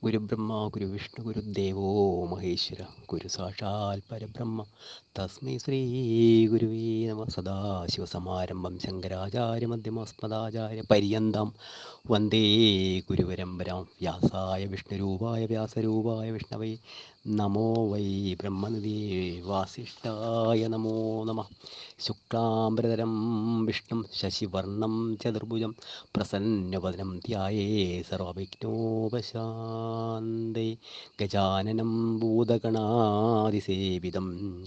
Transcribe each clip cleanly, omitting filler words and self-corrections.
ഗുരുബ്രഹ്മ ഗുരുവിഷ്ണു ഗുരുദേവോ മഹേശ്വര ഗുരു സാക്ഷാൽ പരബ്രഹ്മ തസ്മൈ ശ്രീ ഗുരുവേ നമ. സദാശിവസമാരംഭം ശങ്കരാചാര്യമധ്യമസ്മദാചാര്യ പര്യന്തം വന്ദേ ഗുരുപരമ്പരാം. വ്യാസായ വിഷ്ണുരൂപായ വ്യാസരൂപായ വിഷ്ണവേ നമോ വൈ ബ്രഹ്മനിധേ വാസിഷ്ഠായ നമോ നമ. ശുക്ലാംബരധരം വിഷ്ണും ശശിവർണം ചതുർഭുജം പ്രസന്നവദനം ധ്യായേ സർവവിഘ്നോപശാന്തേ. ഗജാനനം ഭൂതഗണാതിസേവിതം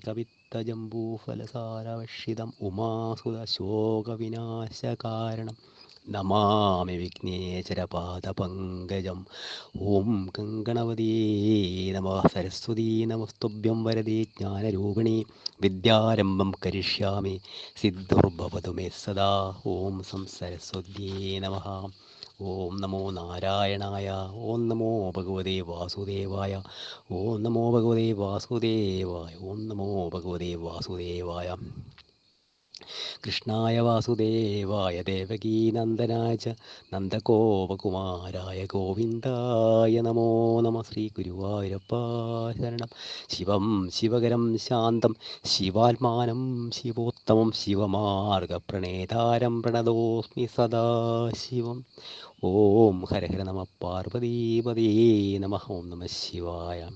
കവിത്തജംബൂഫലസാരവർഷിതം ഉമാസുതശോകവിനാശകാരണം നമാമി വിഘ്നേശ്വരപാദപങ്കജം. ഓം ഗംഗണപതയേ നമഃ. സരസ്വതീ നമസ്തുഭ്യം വരദേ ജ്ഞാനരൂപിണി വിദ്യാരംഭം കരിഷ്യാമി സിദ്ധുർഭവതു മേ സദാ. ഓം സംസരസ്വത്യേ നമഃ. ഓം നമോ നാരായണായ. ഓം നമോ ഭഗവതേ വാസുദേവായ. ഓം നമോ ഭഗവതേ വാസുദേവായ. ഓം നമോ ഭഗവതേ വാസുദേവായ. കൃഷ്ണായ വാസുദേവായ ദേവകീനന്ദനായ ച നന്ദഗോപകുമാരായ ഗോവിന്ദായ നമോ നമ. ശ്രീ ഗുരുവായൂരപ്പ ശരണം. ശിവം ശിവകരം ശാന്തം ശിവാത്മാനം ശിവോത്തമം ശിവമാർഗപ്രണേതാരം പ്രണതോസ്മി സദാശിവം. ഓം ഹര ഹര നമ പാർവതീപതേ നമ. ഓം നമ ശിവായ.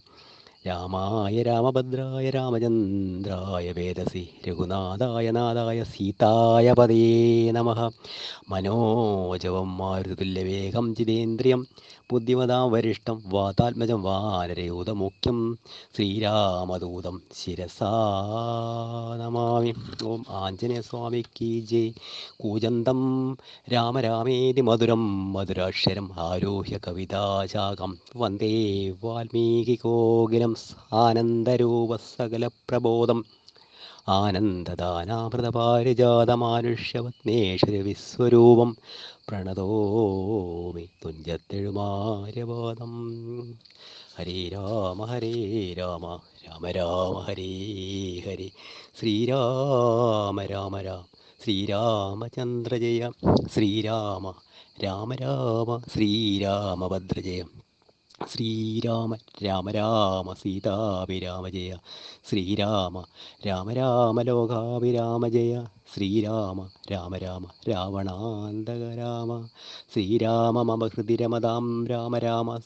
രാമായ രാമഭദ്രായ രാമചന്ദ്രായ വേദസി രഘുനാഥായ നാഥായ സീതായ പദേ നമഃ. മനോജവം മാരുതതുല്യവേഗം ജിതേന്ദ്രിയം ബുദ്ധിമതാം വരിഷ്ഠം വാതാത്മജം വാനരയൂതമുഖ്യം ശ്രീരാമദൂതം ശിരസാ നമാമി. ഓം ആഞ്ജനേയസ്വാമിക്ക് ജയ്. കൂജന്തം രാമ രാമേതി മധുരം മധുരാക്ഷരം ആരോഹ്യ കവിതാശാഖം വന്ദേ വാൽമീകികോകിലം ആനന്ദരൂപ സകലപ്രബോധം ആനന്ദദാനാമൃതപാരിജാതമാനുഷ്യപത്നേശ്വര വിശ്വരൂപം പ്രണതോമി തുഞ്ചത്തെഴുമാര്യപാദം. ഹരേ രാമ രാമ രാമ ഹരേ ഹരേ. ശ്രീരാമ രാമ രാമ ശ്രീരാമചന്ദ്ര ജയ. ശ്രീരാമ രാമ രാമ ശ്രീരാമഭദ്ര ജയ. ശ്രീരാമ രാമ രാമ സീതാഭിരാമ ജയ. ശ്രീരാമ രാമ രാമ ലോകാഭിരാമ ജയ. ശ്രീരാമ രാമ രാമ രാവണാന്തക രാമ. ശ്രീരാമ മമ ഹൃദി രമതാം രാമ രാമ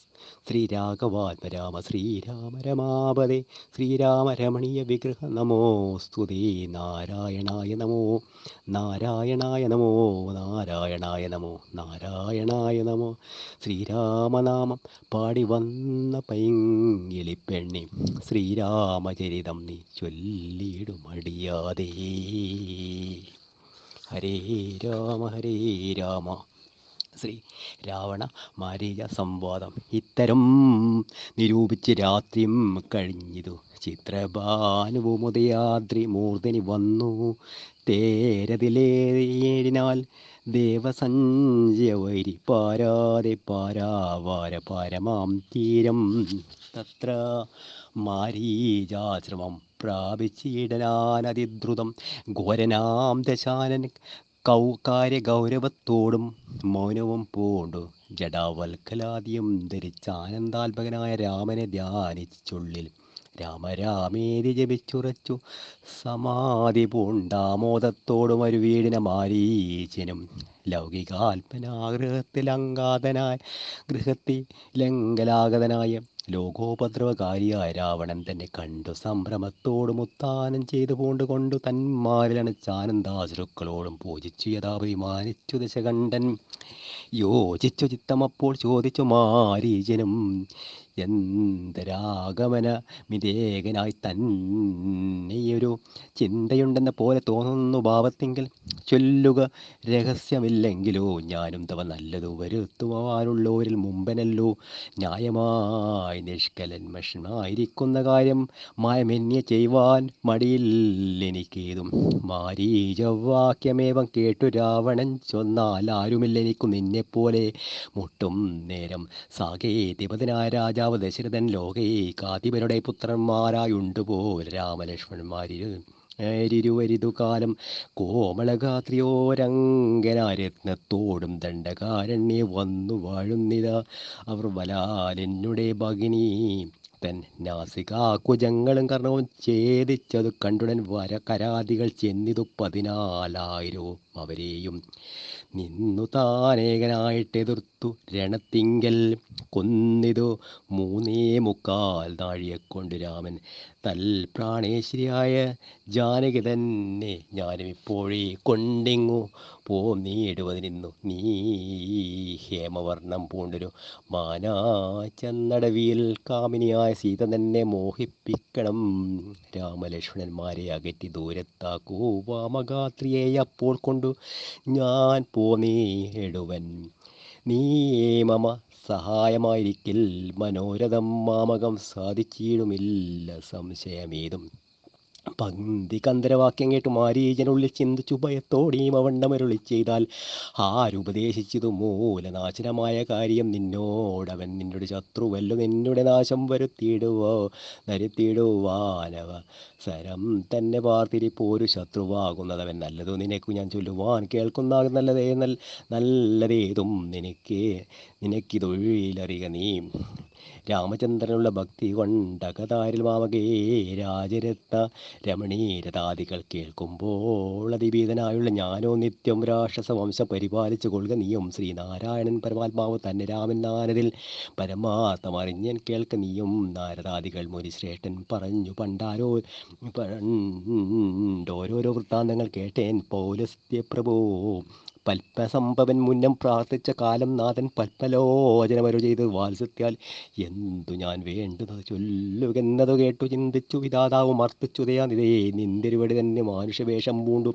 ശ്രീരാഘവാത്മ രാമ. ശ്രീരാമ രമാപദേ ശ്രീരാമ രമണീയ വിഗ്രഹ നമോസ്തുതേ. നാരായണായ നമോ നാരായണായ നമോ നാരായണായ നമോ നാരായണായ നമോ. ശ്രീരാമനാമം പാടി വന്ന പൈങ്കിളിപ്പെണ്ണി ശ്രീരാമചരിതം നീ ചൊല്ലിടുമടിയാതേ. ഹരേ രാമ ശ്രീ രാവണ മാരീച സംവാദം ഇത്തരം നിരൂപിച്ച് രാത്രിയും കഴിഞ്ഞിതു. ചിത്രഭാനുമുദയാദ്രി മൂർധനി വന്നു തേരതിലേറിയേടിനാൽ ദേവസഞ്ജയവൈരി പാരാതെ പാരാവാര പാരമാം തീരം. തത്ര മാരീചാശ്രമം പ്രാപിച്ചിടനാനതിദ്രുതം ഘോരനാം ദശാനൻ കാര്യഗൗരവത്തോടും മൗനവും പൂണ്ടു ജഡാവൽക്കലാദിയും ധരിച്ചാനന്ദാത്മകനായ രാമനെ ധ്യാനിച്ചുള്ളിൽ രാമ രാമേതി ജപിച്ചുറച്ചു സമാധി പൂണ്ടാമോദത്തോടും ഒരു വീടിന മാരീചനും ലൗകികാത്മനാഗ്രഹത്തിൽ അങ്കാതനായ ഗൃഹത്തിലങ്കലാഗതനായ ലോകോപദ്രവകാരിയായ രാവണൻ തന്നെ കണ്ടു സംഭ്രമത്തോടും ഉത്ഥാനം ചെയ്തു പൂണ്ടുകൊണ്ടു തന്മാരിലണച്ചാനന്ദാശ്രുക്കളോടും പൂജിച്ചു യഥാഭിമാനിച്ചു ദശകണ്ഠൻ. യോജിച്ചു ചിത്തമപ്പോൾ ചോദിച്ചു മാരീചനും എന്തരാഗമന മിതേകനായി തന്നെയൊരു ചിന്തയുണ്ടെന്ന പോലെ തോന്നുന്നു ഭാവത്തെങ്കിൽ ചൊല്ലുക രഹസ്യമില്ലെങ്കിലോ ഞാനും തവ നല്ലതു വരുത്തുവാനുള്ളവരിൽ മുമ്പനല്ലോ. ന്യായമായി നിഷ്കലന്മഷനായിരിക്കുന്ന കാര്യം മായമെന്യ ചെയ്യുവാൻ മടിയില്ലെനിക്കേതും. മാരീചവാക്യമേവം കേട്ടു രാവണൻ ചൊന്നാൽ ആരുമില്ലെനിക്കു നിന്നെപ്പോലെ മുട്ടും നേരം സാകേതിപതിനായ രാജാവ് ദശരഥൻ ലോകൈകാധിപരുടെ പുത്രന്മാരായുണ്ടുപോൽ രാമലക്ഷ്മണന്മാരിൽ രിരുവരിതു കാലം കോമളഗാത്രിയോരങ്കനാരത്നത്തോടും ദണ്ഡകാരണ്യെ വന്നു വാഴുന്നിതാ അവർ വലാലെന്നുടെ ഭഗിനി തൻ നാസികാകുജങ്ങളും കർണവും ഛേദിച്ചതു കണ്ടുടൻ കരാദികൾ ചെന്നിതു 14,000 അവരെയും നിന്നു താനേകനായിട്ടെതിർത്തു രണത്തിങ്കൽ കൊന്നിതു 3.25 നാഴികക്കൊണ്ടു രാമൻ തൽപ്രാണേശ്വരിയായ ജാനകി തന്നെ. ഞാനും ഇപ്പോഴേ കൊണ്ടിങ്ങു പോന്നീടുവതിനിന്നു നീ ഹേമവർണ്ണം പൂണ്ടൊരു മാനാച്ചന്നടവിയിൽ കാമിനിയായ സീത തന്നെ മോഹിപ്പിക്കണം. രാമലക്ഷ്മണന്മാരെ അകറ്റി ദൂരത്താക്കൂ വാമഗാത്രിയെ അപ്പോൾ കൊണ്ടു ഞാൻ പോന്നീടുവൻ. നീ മമ സഹായമായിരിക്കിൽ മനോരഥം മാമകം സാധിച്ചിടുമില്ല സംശയമേതും. പങ്ക്തി കന്ദരവാക്യം കേട്ടു മാരീചനുള്ളിൽ ചിന്തിച്ചു ഭയത്തോടെയും അവണ്ണമരുളി ചെയ്താൽ ആരുപദേശിച്ചതു മൂലനാശനമായ കാര്യം നിന്നോടവൻ നിന്നോട് ശത്രുവല്ലോ നിന്നുടെ നാശം വരുത്തിയിടുവാനവ സരം തന്നെ പാർത്തിരിപ്പോരു ശത്രുവാകുന്നതവൻ നല്ലതു നിനക്കു ഞാൻ ചൊല്ലുവാൻ കേൾക്കുന്നാകും നല്ലതേതും നിനക്കിതൊഴിലറിയുക നീ. രാമചന്ദ്രനുള്ള ഭക്തി കൊണ്ടകതാരിൽ മാമകേ രാജരത്ന രമണീരഥാദികൾ കേൾക്കുമ്പോൾ അതിഭീതനായുള്ള ഞാനോ നിത്യം രാക്ഷസ വംശം പരിപാലിച്ചു കൊള്ളുക നീയും. ശ്രീനാരായണൻ പരമാത്മാവ് തന്നെ രാമൻ നാരദിൽ പരമാർത്ഥമറിഞ്ഞൻ കേൾക്ക നീയും. നാരദാദികൾ മുനിശ്രേഷ്ഠൻ പറഞ്ഞു പണ്ടോരോരോ വൃത്താന്തങ്ങൾ കേട്ടേൻ. പൗലസ്ത്യ പ്രഭു പൽപ്പസംഭവൻ മുന്നം പ്രാർത്ഥിച്ച കാലം നാഥൻ പൽപ്പലോചനമരു ചെയ്ത് വാത്സത്യാൽ എന്തു ഞാൻ വേണ്ടുന്നത് ചൊല്ലുകെന്നതു കേട്ടു ചിന്തിച്ചു വിധാതാവും അർത്ഥിച്ചുതയാനിതേ നിന്തിരുവടി തന്നെ മാനുഷവേഷം പൂണ്ടു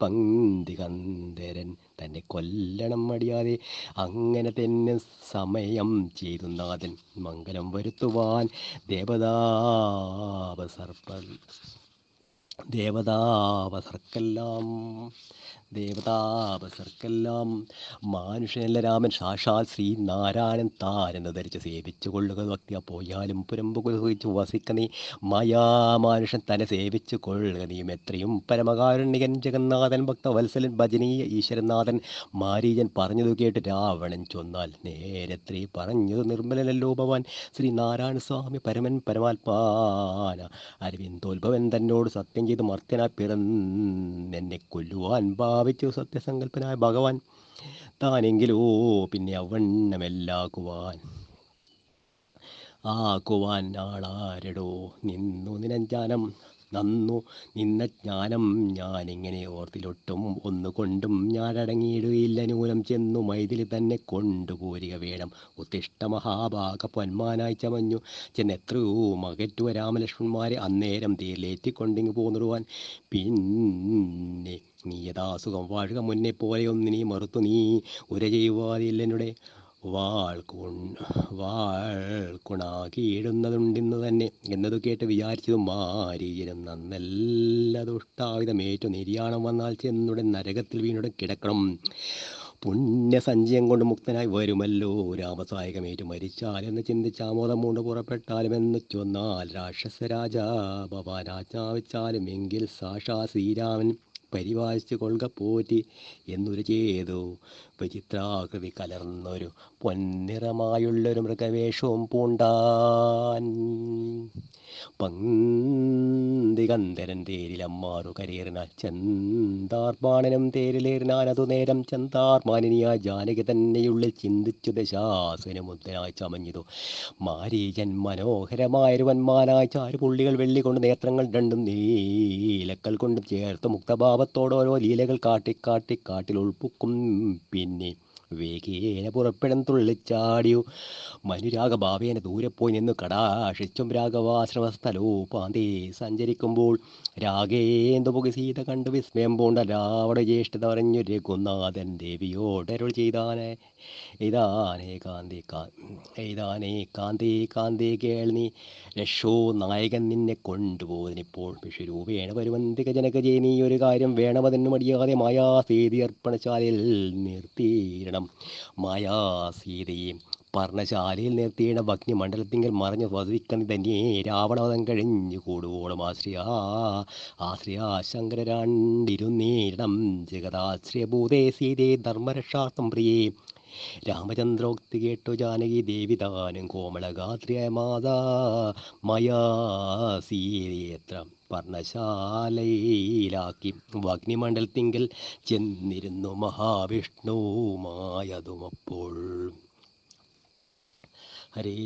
പങ്ക്തി കന്ദരൻ തന്നെ കൊല്ലണം മടിയാതെ അങ്ങനെ തന്നെ സമയം ചെയ്തു നാഥൻ മംഗലം വരുത്തുവാൻ ദേവതാപസർക്കെല്ലാം മാനുഷനല്ല രാമൻ സാക്ഷാൽ ശ്രീനാരായണൻ താനെന്ന് ധരിച്ച് സേവിച്ചു കൊള്ളുക ഭക്തിയ പോയാലും പുരമ്പുകുലഹിച്ചു വസിക്ക നീ മായാമാനുഷൻ തന്നെ സേവിച്ചു കൊള്ളുക നീയും. എത്രയും പരമകാരുണികൻ ജഗന്നാഥൻ ഭക്തവത്സലൻ ഭജനീയ ഈശ്വരനാഥൻ മാരീചൻ പറഞ്ഞതു കേട്ട് രാവണൻ ചൊന്നാൽ നേരത്രേ പറഞ്ഞത് നിർമ്മലനല്ലോ ഭവാൻ ശ്രീനാരായണ സ്വാമി പരമൻ പരമാത്മാന അരവിന്ദോത്ഭവൻ തന്നോട് സത്യം ചെയ്ത് മർത്യനായി പിറന്നെന്നെ കൊല്ലുവാൻ ഭാവിച്ചു സത്യസങ്കല്പനായ ഭഗവാൻ താനെങ്കിലോ പിന്നെ അവണ്ണമെല്ലാക്കുവാൻ ആളാരടോ നിന്ന ജ്ഞാനം ഞാനിങ്ങനെ ഓർത്തിലൊട്ടും ഒന്നുകൊണ്ടും ഞാനടങ്ങിയിടുകയില്ല. നൂനം ചെന്നു മൈഥിലി തന്നെ കൊണ്ടുപോരുക വേണം. ഉത്തിഷ്ട മഹാഭാഗ പൊന്മാനായി ചമഞ്ഞു ചെന്നെത്രയോ മകറ്റുവ രാമലക്ഷ്മണന്മാരെ അന്നേരം തേരിലേറ്റിക്കൊണ്ടിങ്ങു പോന്നിടുവാൻ. പിന്നെ നീ യഥാസുഖം വാഴുക മുന്നേ പോലെയൊന്നിനീ മറുത്തു നീ ഉര ചെയ്യുവാതില്ലെന്നുടെ വാൾക്കുണാക്കിയിടുന്നതുണ്ടിന്നു തന്നെ എന്നതു കേട്ട് വിചാരിച്ചതും മാരീചനും നന്നല്ല ദുഷ്ടായുധമേറ്റു നിര്യാണം വന്നാൽ ചെന്നുടൻ നരകത്തിൽ വീണുടൻ കിടക്കണം. പുണ്യസഞ്ചയം കൊണ്ട് മുക്തനായി വരുമല്ലോ രാമസായകമേറ്റു മരിച്ചാൽ എന്ന് ചിന്തിച്ച് ആമോദം കൊണ്ട് പുറപ്പെട്ടാലും എന്ന് ചൊന്നാൽ രാക്ഷസരാജാ ഭവാൻ ആജ്ഞാപിച്ചാലും എങ്കിൽ സാക്ഷാ ശ്രീരാമൻ പരിപാലിച്ചു കൊള്ളുക പോറ്റി എന്നുര ചെയ്തു. വിചിത്രാകൃതി കലർന്നൊരു പൊന്നിറമായുള്ളൊരു മൃഗവേഷവും പൂണ്ടാൻ. പങ്ക്തി കന്ദരൻ തേരിലമ്മാറു കരയേറിനാൽ ചെന്താർമാണനും തേരിലേറിനാനതു നേരം ചെന്താർമാനിനിയായ ജാനകി തന്നെയുള്ളിൽ ചിന്തിച്ചു ദശാസനമുദ്രനായി ചമഞ്ഞിതു മാരീചൻ മനോഹരമായൊരു വന്മാനായി ചാരുപുള്ളികൾ വെള്ളി കൊണ്ട് നേത്രങ്ങൾ രണ്ടും നീലക്കൽ കൊണ്ടും ചേർത്ത് മുക്തഭാവത്തോടോരോ ലീലകൾ കാട്ടിൽ ഉൾപ്പുക്കും. പിന്നെ വേഗേന പുറപ്പെടം തുള്ളിച്ചാടിയു മനുരാഗഭാവേന ദൂരെ പോയി നിന്നു കടാക്ഷിച്ചും രാഘവാശ്രമസ്ഥലോപാന്തേ സഞ്ചരിക്കുമ്പോൾ രാഗേന്ദുപുകി സീത കണ്ടു വിസ്മയം പൂണ്ട രാവണ ജ്യേഷ്ഠത പറഞ്ഞു രഘുനാഥൻ ദേവിയോടരുൾ ചെയ്താനേ കാന്തേ കേൾനീ രക്ഷോ നായകൻ നിന്നെ കൊണ്ടുപോകുന്നിപ്പോൾ വിഷുരൂപേണ വരുവന്തിക ജനകജേ നീ ഒരു കാര്യം വേണമതെന്നു മടിയാതെ മായാസീതി അർപ്പണശാലയിൽ നിർത്തിയിരണം. മായാസീതയെ പർണശാലയിൽ നിർത്തിയിട ഭഗ്നിമണ്ഡലത്തിങ്കൽ മറഞ്ഞു വധിക്കണി തന്നെ രാവണവധം കഴിഞ്ഞു കൂടുവോളം ആശ്രയാ ശങ്കര രണ്ടിരുന്നീരണം ജഗദാശ്രയഭൂതേ സീതേ ധർമ്മരക്ഷാർത്ഥം പ്രിയേ. രാമചന്ദ്രോക്തി കേട്ടു ജാനകി ദേവിതാനും കോമളഗാത്രിയായ മാതാ മയാ സീതയത്ര പർണശാലയിലാക്കി അഗ്നിമണ്ഡലത്തിങ്കൽ ചെന്നിരുന്നു മഹാവിഷ്ണുവുമായതുമപ്പോൾ. ഹരേ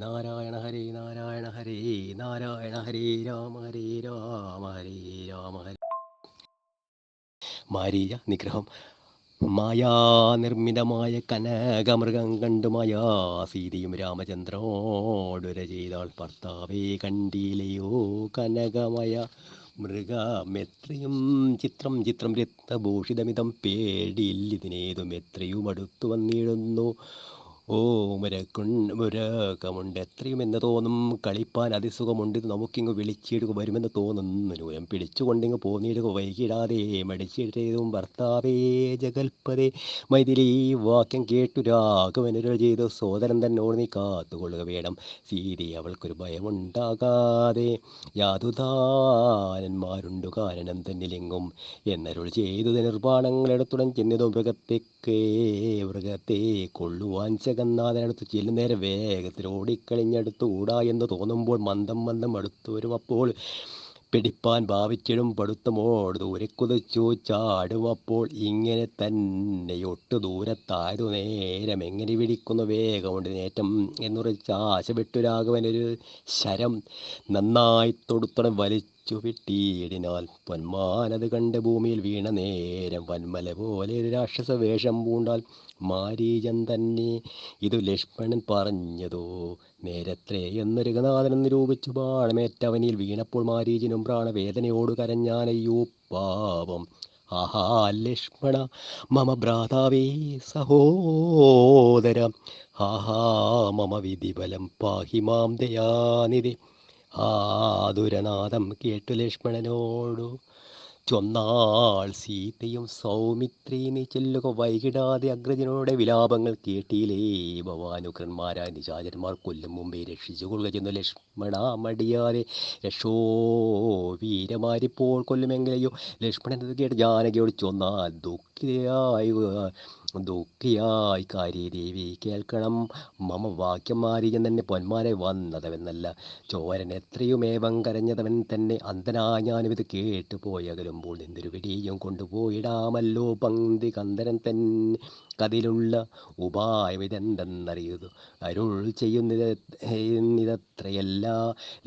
നാരായണ ഹരേ നാരായണ ഹരേ നാരായണ ഹരേ രാമ ഹരേ രാമ ഹരേ രാമ ഹരേ. മാരീച നിഗ്രഹം. മായാനിർമ്മിതമായ കനകമൃഗം കണ്ടു മായാ സീതയും രാമചന്ദ്രനോടുര ചെയ്താൾ. ഭർത്താവേ കണ്ടില്ലയോ കനകമയ മൃഗമെത്രയും ചിത്രം ചിത്രം രത്നഭൂഷിതമിതം പേടിയില്ലിതിനേതും എത്രയും അടുത്തു വന്നിടുന്നു. ഓ മുരക്കമുണ്ട് എത്രയും എന്ന് തോന്നും, കളിപ്പാൻ അതിസുഖമുണ്ട്, ഇത് നമുക്കിങ്ങ് വിളിച്ചിടുക വരുമെന്ന് തോന്നുന്നു. നൂരം പിടിച്ചുകൊണ്ടിങ്ങ് പോന്നിടുക വൈകിടാതെ മടിച്ചിട്ടേതും. ഭർത്താവേ ജഗൽപതേ മൈഥിലി വാക്യം കേട്ടു രാഘവനുര ചെയ്തു. സോദരൻ തന്നോട് നീ കാത്തുകൊള്ളുക വേണം സീതയെ, അവൾക്കൊരു ഭയമുണ്ടാകാതെ. യാതുദാനന്മാരുണ്ടു കാരണം തന്നിലെങ്കും എന്നരുൾ ചെയ്തു. നിർബാണങ്ങളെടുത്തുടൻ ചെന്നതു മൃഗത്തെ കൊള്ളുവാൻ ജഗന്നാഥനടുത്ത് ചെല്ലുന്നേരം വേഗത്തിൽ ഓടിക്കളിഞ്ഞടുത്തു കൂടാ എന്ന് തോന്നുമ്പോൾ മന്ദം മന്ദം അടുത്തു വരും. അപ്പോൾ പിടിപ്പാൻ ഭാവിച്ചിടും പടുത്തമോട് ദൂരെ കുതിച്ചു ചാടും. അപ്പോൾ ഇങ്ങനെ തന്നെ ഒട്ടു ദൂരത്തായതു നേരം എങ്ങനെ പിടിക്കുന്നു വേഗമുണ്ട് നേറ്റം എന്നുറച്ച് ആശപ്പെട്ടു രാഘവനൊരു ശരം നന്നായി തൊടുത്തണം വലിച്ചു വിട്ടിയിടിനാൽ. പൊന്മാനത് കണ്ട് ഭൂമിയിൽ വീണ നേരം വന്മല പോലെ ഒരു രാക്ഷസ വേഷം പൂണ്ടാൽ. മാരീചൻ തന്നെ ഇതു ലക്ഷ്മണൻ പറഞ്ഞതോ നേരത്രേ എന്ന് രഘുനാഥൻ നിരൂപിച്ചു. ബാണമേറ്റവനിൽ വീണപ്പോൾ മാരീചനും പ്രാണവേദനയോട് കരഞ്ഞാനയ്യോ പാപം. ആഹാ ലക്ഷ്മണ മമ ഭ്രാതാവേ സഹോദര, ആഹാ മമ വിധിബലം പാഹി മാം ദയാനിധി. ദുരനാഥം കേട്ടു ലക്ഷ്മണനോടു ചൊന്നാൾ സീതയും സൗമിത്രി, നീ ചെല്ലുക വൈകിടാതെ അഗ്രജനോടെ വിലാപങ്ങൾ കേട്ടിയിലേ. ഭവാനുഗ്രന്മാരായ നിശാചരന്മാർ കൊല്ലും മുമ്പേ രക്ഷിച്ചു കൊള്ളുക ചെന്നു ലക്ഷ്മണ മടിയാതെ. രക്ഷോ വീരമാരിപ്പോൾ കൊല്ലുമെങ്കിലയോ. ലക്ഷ്മണൻ കേട്ട് ജാനകിയോട് ചൊന്നാൽ ദുഃഖിയായി കാര്യദേവി കേൾക്കണം മമ വാക്യം. മാരീചൻ തന്നെ പൊന്മാരെ വന്നതവെന്നല്ല, ചോരൻ എത്രയുമേവം കരഞ്ഞതവൻ തന്നെ. അന്ധനായി ഞാനും ഇത് കേട്ടു പോയകലുമ്പോൾ എന്തൊരു പിടിയും കൊണ്ടുപോയിടാമല്ലോ. പങ്ക്തി കന്ധരൻ തന്നെ കതിലുള്ള ഉപായം ഇതെന്തെന്നറിയുന്നു അരുൾ ചെയ്യുന്നിതത്രയല്ല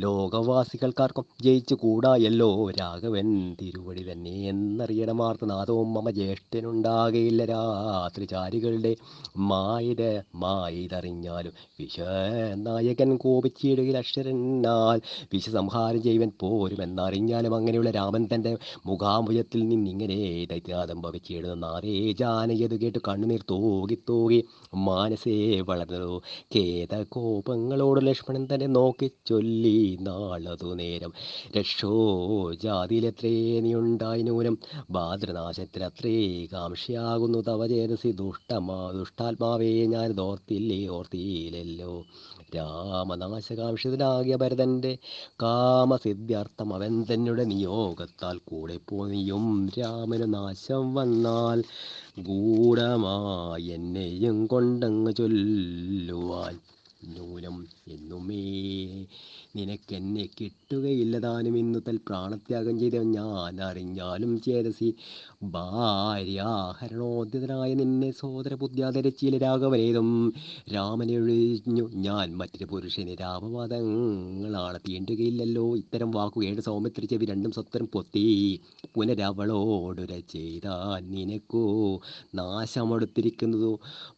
ലോകവാസികൾക്കാർക്കും ജയിച്ചു കൂടായല്ലോ രാഘവൻ തിരുവടി തന്നെ എന്നറിയണമാർത്തനാഥവും മമ ജ്യേഷ്ഠനുണ്ടാകയില്ല. രാത്രിചാരികളുടെ മായിതറിഞ്ഞാലും വിഷനായകൻ കോപിച്ചിടുകിൽ അക്ഷരനാൽ വിഷസംഹാരം ചെയ്യുവൻ പോരുമെന്നറിഞ്ഞാലും. അങ്ങനെയുള്ള രാമൻ തൻ്റെ മുഖാമുഖത്തിൽ നിന്നിങ്ങനെ ദൈത്യനാഥം ഭവിച്ചിടുന്ന നാരേ ജാനകിയത് കേട്ട് കണ്ണുനീർ തൂകി മാനസേ വളർന്നതോ ഖേദകോപങ്ങളോട് ലക്ഷ്മണൻ തന്നെ നോക്കി ചൊല്ലി നാളതു നേരം. രക്ഷോ ജാതിയിലെത്രേ നീയുണ്ടായി നൂനം, ഭാദ്രനാശത്തിൽ അത്രേ കാംക്ഷയാകുന്നു തവ ചേതസി. ദുഷ്ടാത്മാവേ ഞാനിതോർത്തില്ലല്ലോ. രാമനാശകാംക്ഷിതനാകിയ ഭരതൻ്റെ കാമസിദ്ധ്യർത്ഥം അവൻ തന്നുടെ നിയോഗത്താൽ കൂടെ പോനിയും രാമന് നാശം വന്നാൽ ഗൂഢമായി എന്നെയും കൊണ്ടങ്ങ് ചൊല്ലുവാൻ നൂനം എന്നുമേ നിനക്കെന്നെ കിട്ടുകയില്ലതാനും. ഇന്നു തൽ പ്രാണത്യാഗം ചെയ്ത ഞാൻ അറിഞ്ഞാലും ചേതസി. ഭാര്യാഹരണോദ്യതനായ നിന്നെ സോദര ബുദ്ധ്യാധരിച്ചില്ല രാഘവനേതും രാമനെയൊഴിഞ്ഞു ഞാൻ മറ്റൊരു പുരുഷന് രാമവാദങ്ങളാണ് തീണ്ടുകയില്ലല്ലോ. ഇത്തരം വാക്കു കേട്ട് സൗമിത്രി ചെവി രണ്ടും സ്വത്തരം പൊത്തി പുനരവളോടുര ചെയ്താൽ നിനക്കോ നാശമടുത്തിരിക്കുന്നതു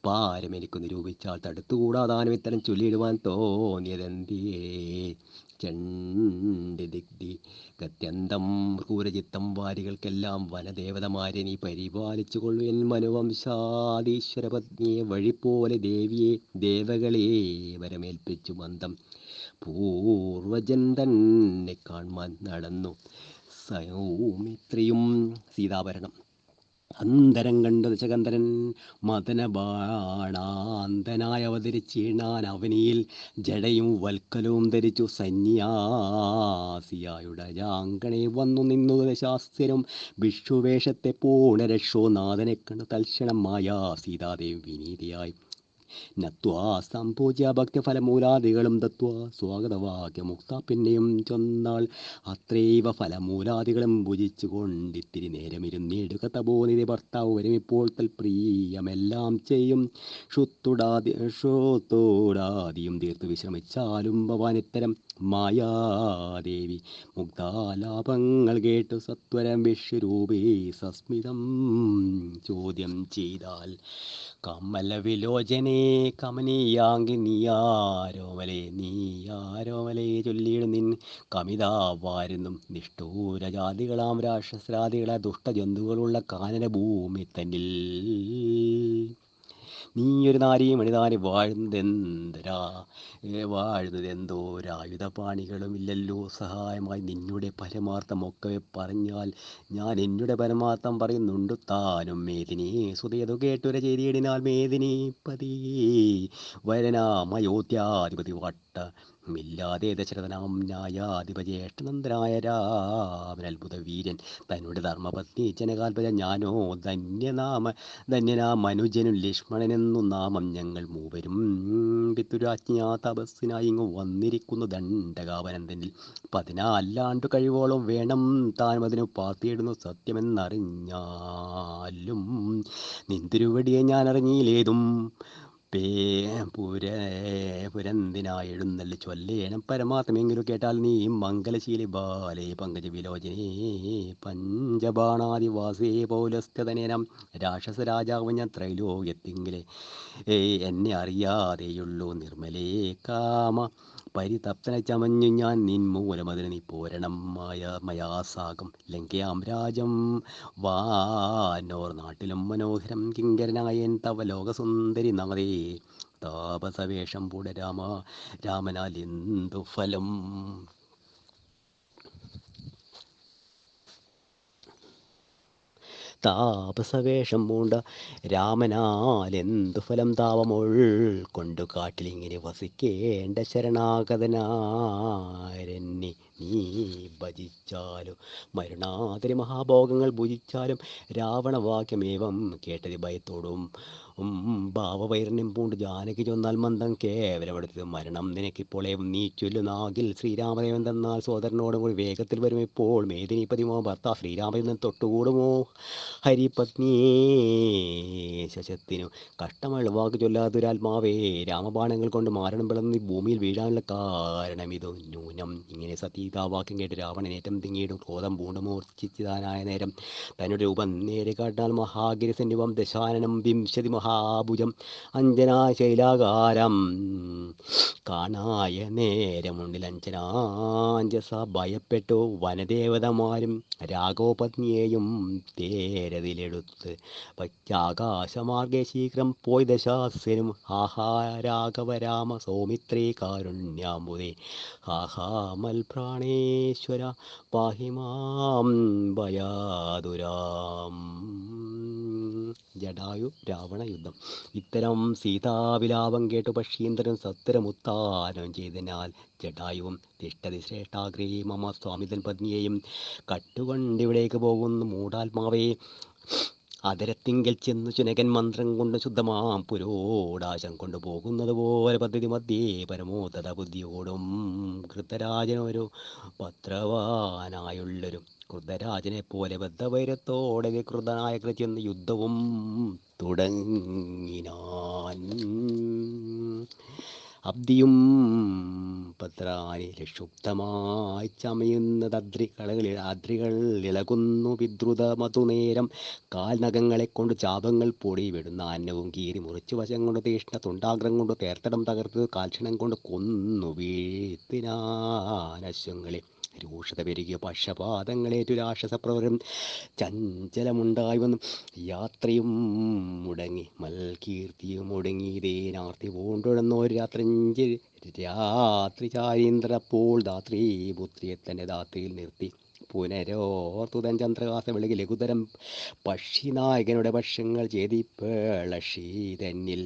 പാരമെനിക്കു നിരൂപിച്ചാൽ തടുത്തുകൂടാതാനും ഇത്തരം ചൊല്ലിയിടുവാൻ തോന്നിയതെന്തിയേ. ചണ്ഡിദിഗ്ധി ഗത്യന്തം ക്രൂരചിത്തം വാരികൾക്കെല്ലാം വനദേവതമാരെ നീ പരിപാലിച്ചു കൊള്ളുവൻ. മനുവംശാദീശ്വര പത്നിയെ വഴിപോലെ ദേവകളെ വരമേൽപ്പിച്ചു മന്ദം പൂർവജൻ തന്നെ കാൺമാൻ നടന്നു സൗമിത്രിയും. സീതാഭരണം. അന്തരം കണ്ട ദശകന്ധരൻ മദനബാണാന്തനായി അവതരിച്ചീണാൻ അവനിയിൽ ജടയും വൽക്കലവും ധരിച്ചു സന്യാസിയായുടയാങ്കണെ വന്നു നിന്നു ദശാസ്യരും വിഷുവേഷത്തെ പൂണരക്ഷോ നാഥനെ കണ്ടു തൽക്ഷണം മായാ സീതാദേവി വിനീതിയായി നത്വാ സംപൂജ്യ ഭക്തിഫലമൂലാദികളും തത്വ സ്വാഗതവാക്യമുക്ത പിന്നെയും ചൊന്നാൾ അത്രൈവ ഫലമൂലാദികളും ഭുജിച്ചു കൊണ്ടിത്തിരി നേരമിരുന്നിടുക തപോനിധി ഭർത്താവ് വരും ഇപ്പോൾ തൽപ്രിയമെല്ലാം ചെയ്യും ഷുത്തോടാദിയും തീർത്തു വിശ്രമിച്ചാലും ഭവാൻ ഇത്തരം മായാദേവി മുക്താലാപങ്ങൾ കേട്ടു സത്വരം വിശ്വരൂപേ സസ്മിതം ചോദ്യം ചെയ്താൽ കമലവിലോചനേ കമനീയാങ്കി നീയാരോമലേ ചൊല്ലിയിടും നിൻ കമിതാവാരെന്നും നിഷ്ഠൂരജാതികളാം രാക്ഷസരാദികളെ ദുഷ്ടജന്തുക്കളുള്ള കാനന ഭൂമി തന്നിൽ നീയൊരു നാരിയും മണിതാരി വാഴുന്നതെന്തോരായുധപാണികളും ഇല്ലല്ലോ സഹായമായി നിന്നുടെ പരമാർത്ഥമൊക്കെ പറഞ്ഞാൽ ഞാൻ എന്നുടെ പരമാർത്ഥം പറയുന്നുണ്ട് താനും മേദിനി സുതേതു കേട്ടുര ചെയ്തിടിനാൽ മേദിനി പതി വരനാമയോധ്യാധിപതി വട്ട മില്ലാതെ ദശരഥനാം ന്യായാധിപജ്യേഷ്ഠനന്ദനായ രാമനത്ഭുത വീരൻ തന്നുടെ ധർമ്മപത്നി ജനകാൽപത ഞാനോ ധന്യനാം മനുജനും ലക്ഷ്മണനെന്നു നാമം ഞങ്ങൾ മൂവരും പിതുരാജ്ഞാ തപസ്സിനായി ഇങ്ങു വന്നിരിക്കുന്നു ദണ്ഡകാവനന്തനിൽ 14 കഴിവോളം വേണം താനും അതിനു പാർത്തിയിടുന്നു സത്യമെന്നറിഞ്ഞാലും നിന്തിരുവടിയെ ഞാൻ അറിഞ്ഞില്ലേതും പുരന്തിനായി എഴുന്നള്ളി ചൊല്ലേണം പരമാർത്ഥമെങ്കിലും കേട്ടാൽ നീ മംഗലശീലി ബാലേ പങ്കജ വിലോചനേ പഞ്ചബാണാദിവാസേ പൗലസ്ഥതനേനം രാക്ഷസരാജാവ് ഞാൻ ത്രൈലോക്യത്തിങ്കിലെ എന്നെ അറിയാതെയുള്ളൂ നിർമ്മലേ കാമ പരിതപ്തന ചമഞ്ഞു ഞാൻ നിൻമൂലമതിന് നീ പോരണം മയാസാകം ലങ്കയാം രാജം വാനോർ നാട്ടിലും മനോഹരം കിങ്കരനായൻ തവ ലോകസുന്ദരി നാദേ താപസവേഷം പൂട രാമനാൽ എന്തു ഫലം താപസവേഷം പൂണ്ട രാമനാലെന്തു ഫലം താപമൊൾ കൊണ്ടു കാട്ടിലിങ്ങനെ വസിക്കേണ്ട ശരണാഗതനാരെന്നെ നീ ഭജിച്ചാലും മരുണാതിരി മഹാഭോഗങ്ങൾ ഭുജിച്ചാലും രാവണവാക്യമേവം കേട്ടതി ഭയത്തോടും ഭാവവൈരണ്യം പൂണ്ട് ജാനകി ചൊന്നാൽ മന്ദം കേവലമെടുത്തത് മരണം നിനക്കിപ്പോളേവും നീ ചൊല്ലുനാകിൽ ശ്രീരാമദേവൻ തന്നാൽ സോദരനോടും കൂടി വേഗത്തിൽ വരും ഇപ്പോൾ മേദിനി പതിമോ ഭർത്താവ് ശ്രീരാമചന്ദ്രൻ തൊട്ടുകൂടുമോ ഹരിപത്നിയേ ശശത്തിനു കഷ്ടമുള്ള വാക്ക് ചൊല്ലാതൊരാത്മാവേ രാമബാണങ്ങൾ കൊണ്ട് മാരണം പിളർന്ന് ഭൂമിയിൽ വീഴാനുള്ള കാരണം ഇതു ന്യൂനം ഇങ്ങനെ സതീതാവാക്യം കേട്ട് രാവണനേറ്റം തിങ്ങിയിടും ക്രോധം പൂണ്ടുമൂർച്ഛിച്ചതാനായ നേരം തന്നുടെ രൂപം നേരെ കാട്ടാൽ മഹാഗിരിസന്നിവം ദശാനനം വിംശതി മഹാഭുജം അഞ്ജനാ ശൈലാകാരം കാണായ നേരമുണ്ടിൽ അഞ്ജനാഞ്ജസ ഭയപ്പെട്ടു വനദേവതമാരും രാഘവപത്നിയെയും തേരതിലെടുത്ത് പച്ചാകാശമാർഗെ ശീഘ്രം പോയി ദശാസ്യനും ആഹാ രാഘവരാമ സൗമിത്രേ കാരുണ്യാമ്പുതേ ആഹാ മൽപ്രാണേശ്വര പാഹിമാം ഭയാതുരാം. ജടായു രാവണ യുദ്ധം. ഇത്തരം സീതാവിലാപം കേട്ടു പക്ഷീന്ദ്രൻ സത്വരമുത്താനം ചെയ്തതിനാൽ ജടായുവും തിഷ്ടതി ശ്രേഷ്ഠാഗ്രേ മമ സ്വാമിതൻ പത്നിയെയും കട്ടുകൊണ്ടിവിടേക്ക് പോകുന്നു മൂഢാത്മാവേ അതരത്തിങ്കൽ ചെന്നു ചുനകൻ മന്ത്രം കൊണ്ട് ശുദ്ധമാം പുരോടാശം കൊണ്ടുപോകുന്നത് പോലെ പദ്ധതി മധ്യേ പരമോദത ബുദ്ധിയോടും കൃതരാജനൊരു പത്രവാനായുള്ളൊരു കൃതരാജനെ പോലെ ബദ്ധവൈരത്തോടെ വികൃതനായ ചെന്ന് യുദ്ധവും തുടങ്ങിനാൻ. അബ്ദിയും പത്രാനി രക്ഷുബ്ധമായി ചമയുന്നത് അദ്രികൾ ഇളകുന്നു വിദ്രുത മധുനേരം കാൽനഖങ്ങളെ കൊണ്ട് ചാപങ്ങൾ പൊടി വിടുന്ന അന്നവും കീറി മുറിച്ചു വശം കൊണ്ട് തീഷ്ണ തുണ്ടാഗ്രം കൊണ്ട് തേർത്തടം തകർത്ത് കാൽക്ഷണം കൊണ്ട് കൊന്നു വീഴ്ത്തിനാനശ്വങ്ങളെ രൂക്ഷത പെരുകിയ പക്ഷപാതങ്ങളേറ്റു രാക്ഷസപ്രവരും ചഞ്ചലമുണ്ടായി വന്നു. യാത്രയും മുടങ്ങി മൽകീർത്തിയും മുടങ്ങിയതേനാർത്തി പൂണ്ടുഴന്നൊരു രാത്രി ചാരീന്ദ്രപ്പോൾ ധാത്രീ പുത്രിയെ തന്നെ ധാത്രിയിൽ നിർത്തി പുനരോർത്തുതൻ ചന്ദ്രഹാസ വെളികി ലഘുതരം പക്ഷിനായകനുടെ പക്ഷങ്ങൾ ചേതിപ്പേളഷി തന്നിൽ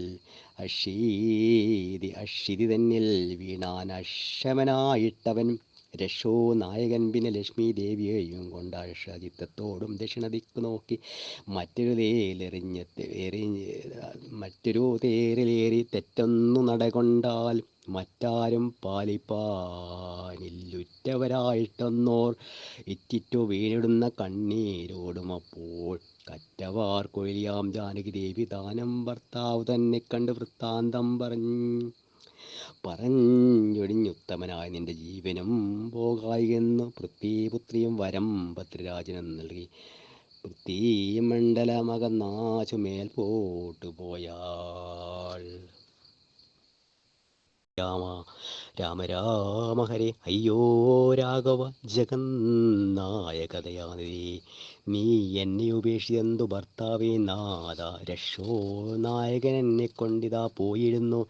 അഷിതി തന്നിൽ വീണാൻ അക്ഷമനായിട്ടവൻ രക്ഷോ നായകൻ പിന്നെ ലക്ഷ്മി ദേവിയെയും കൊണ്ട് അക്ഷചിത്തത്തോടും ദക്ഷിണദിക്ക് നോക്കി മറ്റൊരു തേരിലേറി തെറ്റൊന്നു നടകൊണ്ടാൽ മറ്റാരും പാലിപ്പാനില്ലുറ്റവരായിട്ടെന്നോർ ഇറ്റിറ്റു വീണിടുന്ന കണ്ണീരോടും അപ്പോൾ കറ്റവാർ കൊഴിയാം ജാനകി ദേവി ദാനം ഭർത്താവ് തന്നെ കണ്ട് വൃത്താന്തം പറഞ്ഞൊടിഞ്ഞുത്തമനായ നിന്റെ ജീവനും പോകായെന്നു പൃഥ്വിപുത്രിയും വരം ഭദ്രരാജനും നൽകി പൃഥ്വിമണ്ഡലമകന്നാശുമേൽ പോട്ടുപോയാൾ. രാമ രാമ രാമ ഹരേ അയ്യോ രാഘവ ജഗന്നായകതയാനിധി നീ എന്നെ ഉപേക്ഷിച്ചെന്തു ഭർത്താവേ നാഥ രക്ഷോ നായകൻ എന്നെ കൊണ്ടിതാ പോയിരുന്നു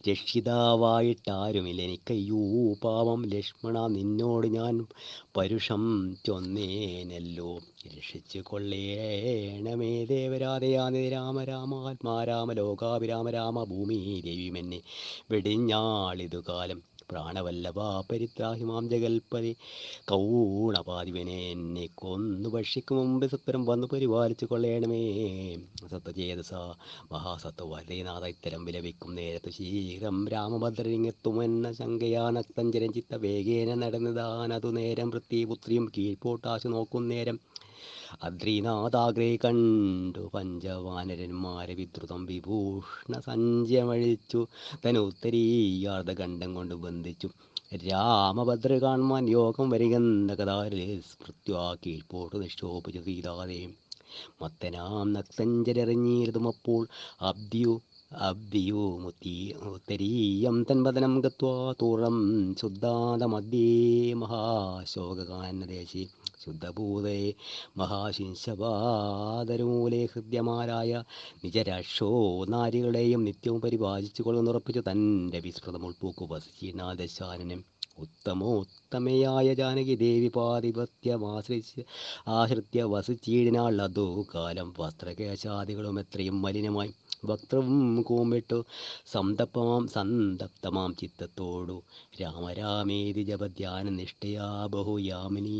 രക്ഷിതാവായിട്ടാരുമില്ല എനിക്കയ്യോ പാവം ലക്ഷ്മണ നിന്നോട് ഞാൻ പരുഷം ചൊന്നേനല്ലോ രക്ഷിച്ചു കൊള്ളേണമേ ദേവരാധയാനിധി രാമ രാമാത്മാ രാമ ലോകാഭിരാമ രാമ ഭൂമി ദേവിയുമെന്നെ വെടിഞ്ഞാളിതു കാലം പ്രാണവല്ലഭ പരിത്രാഹിമാം ജഗൽപതി കൗണപാതിവനെ എന്നെ കൊന്നു ഭക്ഷിക്കും മുമ്പ് സത്വരം വന്നു പരിപാലിച്ചു കൊള്ളേണമേ സത്വചേതസ മഹാസത്വനാഥ ഇത്തരം വിലപിക്കും നേരത്തു ശീഘ്രം രാമഭദ്രരിങ്ങെത്തുമെന്ന ശങ്കയാ നക്തഞ്ചരം ചിത്ത വേഗേന നടന്നതാനതു നേരം പൃഥ്വിപുത്രിയും കീഴ്പോട്ടാശു നോക്കും നേരം അദ്രിനാഥാഗ്രേ കണ്ടു പഞ്ചവാനരന്മാരെ വിദ്രുതം വിഭൂഷണ സഞ്ചയമഴിച്ചു തനുത്തരീയാർദ്ധഖണ്ഡം കൊണ്ട് ബന്ധിച്ചു രാമഭദ്ര കാൺമാൻ യോഗം വരികെന്ന കഥാരിൽ സ്മൃത്യാ കീഴ്പോട്ട് നിക്ഷോഭിച്ചു സീതാദേവി മത്തനാം നക്തഞ്ചരെറിഞ്ഞിരുതും അപ്പോൾ അബ്ദിയോ മുത്തരീയം തൻപതനം ഗത്വാ തൂറം ശുദ്ധാന്തമധ്യേ മഹാശോകാനദേശി ശുദ്ധഭൂതേ മഹാശിംശപാദരമൂലെ ഹൃദ്യമാരായ നിജരക്ഷോ നാരികളെയും നിത്യവും പരിപാലിച്ചു കൊള്ളുന്നുറപ്പിച്ചു തൻ്റെ വിസ്മൃതം ഉൾപ്പൂക്കു വസിച്ചിനാദശാനനം ഉത്തമോത്തമയായ ജാനകി ദേവി ആശ്രിത്യ വസിച്ചീടിനാൾ അതു കാലം വസ്ത്രകേശാദികളും എത്രയും മലിനമായി വക്രവും കൂമ്പിട്ടു സന്തപ്തമാം ചിത്തത്തോടു രാമരാമേതി ജപധ്യാന നിഷ്ഠയാ ബഹുയാമിനീ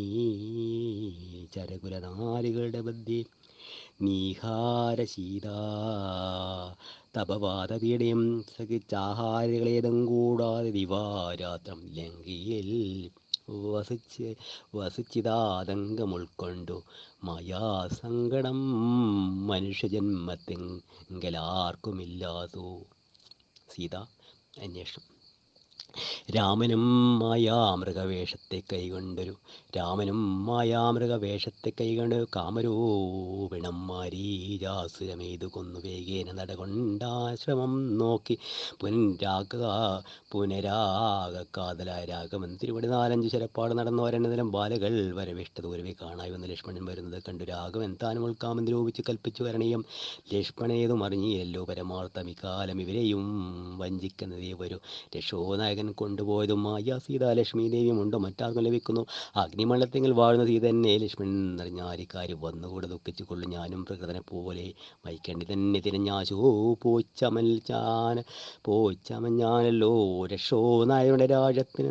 ചരകുലനാരികളുടെ ബദ്ധി നീഹാരശീതാ തപവാദപീഠയും സഹിച്ചാഹാരികളേതും കൂടാതെ ദിവാരാത്രം ലങ്കയിൽ വസിച്ചിതാതങ്കം ഉൾക്കൊണ്ടു മായാസങ്കടം മനുഷ്യജന്മത്തിങ്കലാർക്കുമില്ലാതു. സീത അന്വേഷണം. രാമനും മായാമൃഗവേഷത്തെ കൈകൊണ്ട് കാമരൂപിണം മാരീചാസുരമേതു കൊന്നു വേഗേന നടകൊണ്ടാശ്രമം നോക്കി പുനരാകാതലായ രാഘവൻ തിരുവടി 4-5 ശരപ്പാട് നടന്നോരന്നതിരം ബാലകൾ വരവിഷ്ട ദൂരവെ കാണായി വന്ന് ലക്ഷ്മണൻ വരുന്നത് കണ്ടു രാഘവൻ താനും ഉൾക്കാമം രൂപിച്ച് കൽപ്പിച്ചു കരണീയം ലക്ഷ്മണേതും അറിഞ്ഞിയല്ലോ പരമാർത്ഥം ഇക്കാലം ഇവരെയും വഞ്ചിക്കുന്നതേ വരൂ രക്ഷോനായകൻ കൊണ്ടുപോയതും മായ സീത ലക്ഷ്മി ദേവിയും ഉണ്ടോ മറ്റാർക്കും ലഭിക്കുന്നു അഗ്നിമണ്ഡലത്തിൽ വാഴുന്ന സീത തന്നെ ലക്ഷ്മണൻ എന്നറിഞ്ഞാരിക്കാര് വന്നുകൂടെ ദുഃഖിച്ചു കൊള്ളു ഞാനും പ്രകൃതനെ പോലെ മൈക്കണ്ടി തന്നെ തിരഞ്ഞാശോ പോച്ചമഞ്ഞാനല്ലോ രക്ഷോ നായരുടെ രാജ്യത്തെ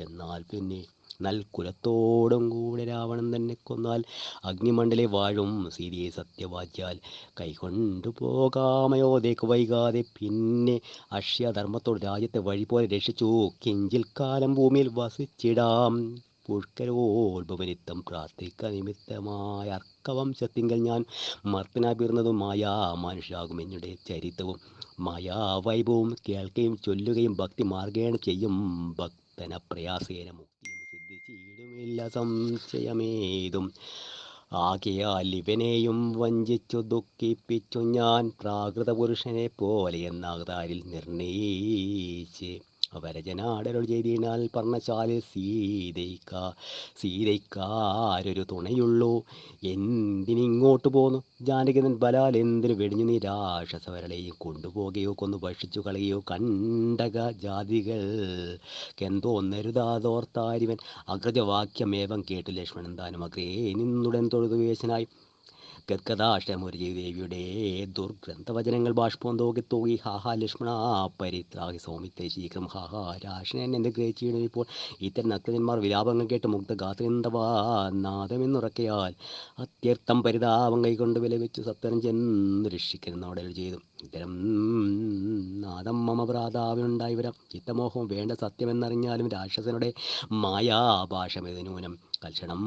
എന്നാൽ പിന്നെ നൽകുലത്തോടും കൂടെ രാവണൻ തന്നെ കൊന്നാൽ അഗ്നിമണ്ഡലെ വാഴും സീതയെ സത്യവാച്യാൽ കൈകൊണ്ടു പോകാമയോതേക്ക് വൈകാതെ പിന്നെ അക്ഷ്യധർമ്മത്തോട് രാജ്യത്തെ വഴി പോലെ രക്ഷിച്ചു കിഞ്ചിൽ കാലം ഭൂമിയിൽ വസിച്ചിടാം പുഷ്കരോത്ഭവനിത്തം പ്രാർത്ഥിക്ക നിമിത്തമായ അർക്കവംശത്തിങ്കൽ ഞാൻ മർത്തനാപിർന്നതും മായാ മനുഷ്യാകും എന്നുടെ ചരിത്രവും മായാവൈഭവവും കേൾക്കുകയും ചൊല്ലുകയും ഭക്തി മാർഗേണ ചെയ്യും ഭക്തന പ്രയാസേന മുക്തിയും സിദ്ധിച്ചിടുമില്ല സംശയമേതും ആകയാൽ ഇവനെയും വഞ്ചിച്ചു ദുഃഖിപ്പിച്ചു ഞാൻ പ്രാകൃത പുരുഷനെ പോലെ എന്നാകതാരിൽ നിർണയിച്ച് വരജനാടരുൾ ചെയ്തിനാൽ പർണശാല സീതയ്ക്കാരൊരു തുണയുള്ളൂ. എന്തിനിങ്ങോട്ട് പോന്നു ജാനകിതൻ ബലാൽ എന്തിനു വെടിഞ്ഞു നീ രാക്ഷസവരളെയും കൊണ്ടുപോകുകയോ കൊന്നു ഭക്ഷിച്ചു കളയുകയോ കണ്ടക ജാതികൾക്കെന്തോന്നരുതാതോർത്താരിവൻ. അഗ്രജവാക്യമേവം കേട്ടു ലക്ഷ്മണൻ താനും അഗ്രേ നിന്നുടൻ തൊഴുതു വേശനായി. ഗദ്ഗദാഷ്ടമൊരു ദേവിയുടെ ദുർഗ്രന്ഥവചനങ്ങൾ ബാഷ്പം തൂകി ഹാഹാ ലക്ഷ്മണ പരിത്രാഹി സൗമിത്രി ശീഘ്രം ഹാഹാ രാക്ഷണൻ എന്നെ ഗ്രഹിച്ചിടും. ഇപ്പോൾ ഇത്തരം നക്തജന്മാർ വിലാപങ്ങൾ കേട്ട് മുഗ്ധഗാത്രന്തവാ നാദമെന്നുറക്കയാൽ അത്യർത്ഥം പരിതാപം കൈകൊണ്ട് വിലപിച്ചു സത്വരം ചെന്ന് രക്ഷിക്കുന്നോടൽ ചെയ്തു. ഇത്തരം നാദം മമ ഭ്രാതാവിനുണ്ടായി വരാം. ചിത്തമോഹം വേണ്ട സത്യമെന്നറിഞ്ഞാലും രാക്ഷസനുടെ മായാഭാഷമേത് നൂനം കൽക്ഷണം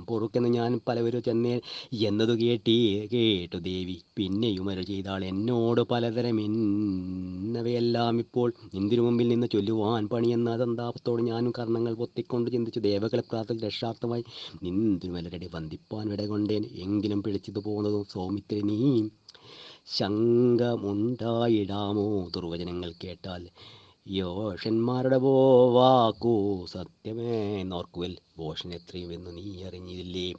പൊറുക്കെന്ന് ഞാൻ പലവരും ചെന്നേ എന്നതു കേട്ടു ദേവി പിന്നെയും അരുൾ ചെയ്താൾ എന്നോട് പലതരം എന്നവയെല്ലാം ഇപ്പോൾ എന്തിനു മുമ്പിൽ നിന്ന് ചൊല്ലുവാൻ പണിയെന്ന സന്താപത്തോട് ഞാനും കർണങ്ങൾ പൊത്തിക്കൊണ്ട് ചിന്തിച്ചു. ദേവകളെ പ്രാർത്ഥന രക്ഷാർത്ഥമായി നിന്തിരുമലരടി വന്ദിപ്പാൻ വിടകൊണ്ടേൻ എങ്കിലും പിടിച്ചതു പോകുന്നതും സൗമിത്രി നീ ശങ്കമുണ്ടായിടാമോ. ദുർവചനങ്ങൾ കേട്ടാൽ യോഷന്മാരുടെ വാക്കു സത്യമേ നോർക്കുവൽ ഭോഷൻ എത്രയും എന്ന് നീ അറിഞ്ഞില്ലേ.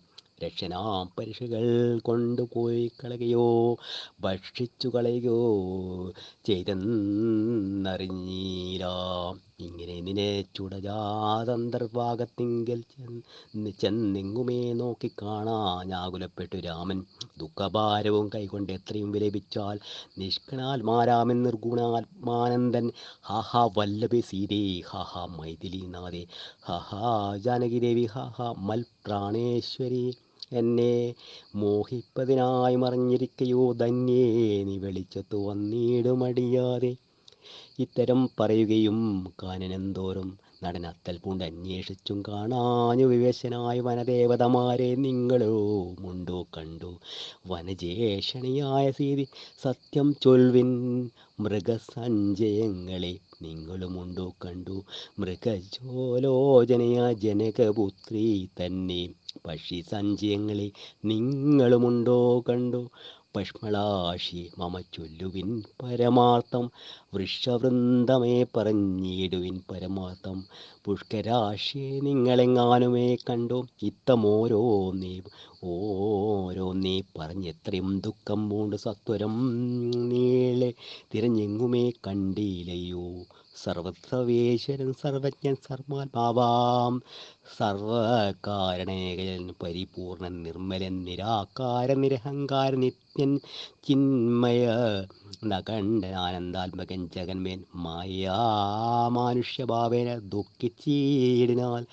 രക്ഷനാം പരീക്ഷകൾ കൊണ്ടുപോയി കളയുകയോ ഭക്ഷിച്ചു കളയുകയോ ചെയ്തെന്നറിഞ്ഞീല. ഇങ്ങനെ നിന്നെ ചുടജാതന്തർഭാഗത്തിങ്കൽ ചെന്നെങ്ങുമേ നോക്കിക്കാണാഞ്ഞാകുലപ്പെട്ടു രാമൻ. ദുഃഖഭാരവും കൈകൊണ്ട് എത്രയും വിലപിച്ചാൽ നിഷ്കണാത്മാരാമൻ നിർഗുണാത്മാനന്ദൻ. ഹാഹാ വല്ലഭി സീതേ ഹാഹാ മൈഥിലീനാഥേ ഹാഹാ ജാനകിദേവി ഹാഹാ മൽ പ്രാണേശ്വരി. എന്നെ മോഹിപ്പതിനായി മറിഞ്ഞിരിക്കയോ ധന്യേ നീ വെളിച്ചത്തു വന്നിടുമടിയാതെ. ഇത്തരം പറയുകയും കാനനന്തോറും നടൻ അത്തൽ പൂണ്ട് അന്വേഷിച്ചും കാണാഞ്ഞു വിവേശനായ വനദേവതമാരെ നിങ്ങളുമുണ്ടോ കണ്ടു. വനജേഷണിയായ സീതി സത്യം ചൊൽവിൻ മൃഗസഞ്ചയങ്ങളെ നിങ്ങളുമുണ്ടോ കണ്ടു. മൃഗജോലോചനയ ജനകപുത്രി തന്നെ പക്ഷി സഞ്ചയങ്ങളെ നിങ്ങളുമുണ്ടോ കണ്ടു. പഷ്മളാശി മമ ചൊല്ലുവിൻ പരമാർത്ഥം വൃക്ഷവൃന്ദമേ പറഞ്ഞിടുവിൻ പരമാർത്ഥം. പുഷ്കരാശിയെ നിങ്ങളെങ്ങാനുമേ കണ്ടു. ഓരോന്നേ പറഞ്ഞെത്രയും ദുഃഖം പൂണ്ട് സത്വരം നീളെ തിരഞ്ഞെങ്ങുമേ കണ്ടില്ലയോ. സർവസർവേശ്വരൻ സർവജ്ഞൻ സർവാത്മാവാം സർവകാരണേകൻ പരിപൂർണൻ നിർമ്മലൻ നിരാകാര നിരഹങ്കാര നിത്യൻ ചിന്മയ നകണ്ഠനാനന്ദാത്മകൻ ജഗന്മേൻ മായാമാനുഷ്യഭാവേന ദുഃഖിച്ചീടിനാൽ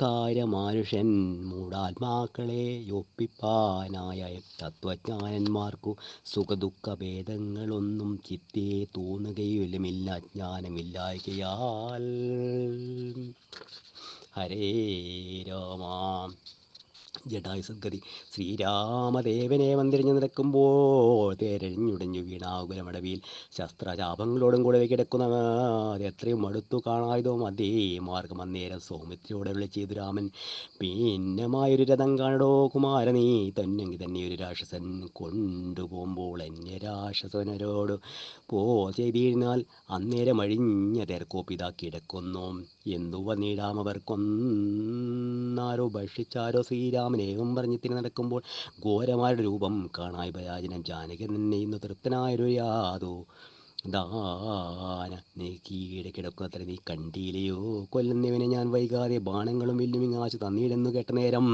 കാര്യമാനുഷ്യൻ മൂഢാത്മാക്കളെ യൊപ്പിപ്പാനായ തത്വജ്ഞാനന്മാർക്കു സുഖദുഃഖ ഭേദങ്ങളൊന്നും ചിത്തേ തോന്നുകയുമില്ല ജ്ഞാനമില്ലായ്കയാൽ. ഹരേ രാമ. ജടായു സദ്ഗതി. ശ്രീരാമദേവനെ വന്തിരിഞ്ഞു നിൽക്കുമ്പോൾ തേരഴിഞ്ഞുടഞ്ഞു വീണാകുലമടവിയിൽ ശസ്ത്രചാപങ്ങളോടും കൂടെ കിടക്കുന്ന എത്രയും അടുത്തു കാണായതോ അതേ മാർഗം അന്നേരം സൗമിത്രിയോടെ വിളി ചെയ്തു രാമൻ. ഭിന്നമായൊരു രഥം കാണടോ കുമാര നീ തന്നെങ്കിൽ തന്നെ ഒരു രാക്ഷസൻ കൊണ്ടുപോകുമ്പോൾ എന്നെ രാക്ഷസനരോട് ചെയ്തിരുന്നാൽ അന്നേരം അഴിഞ്ഞ തെരക്കോപ്പിതാ കിടക്കുന്നു. എന്തു വന്നിടാം അവർ കൊന്നാരോ ഭക്ഷിച്ചാരോ. ശ്രീരാമനേകം പറഞ്ഞിത്തിന് നടക്കുമ്പോൾ ഘോരമാരുടെ രൂപം കാണായി ഭയാജനം. ജാനകി തന്നെ ഇന്ന് തൃപ്തനായൊരു യാതോ ദാന നീ കീഴെ കിടക്കുന്നത്ര നീ കണ്ടില്ലയോ. കൊല്ലുന്നവനെ ഞാൻ വൈകാതെ ബാണങ്ങളും വില്ലും ഇങ്ങാച്ചു തന്നീടെന്നു കേട്ട നേരം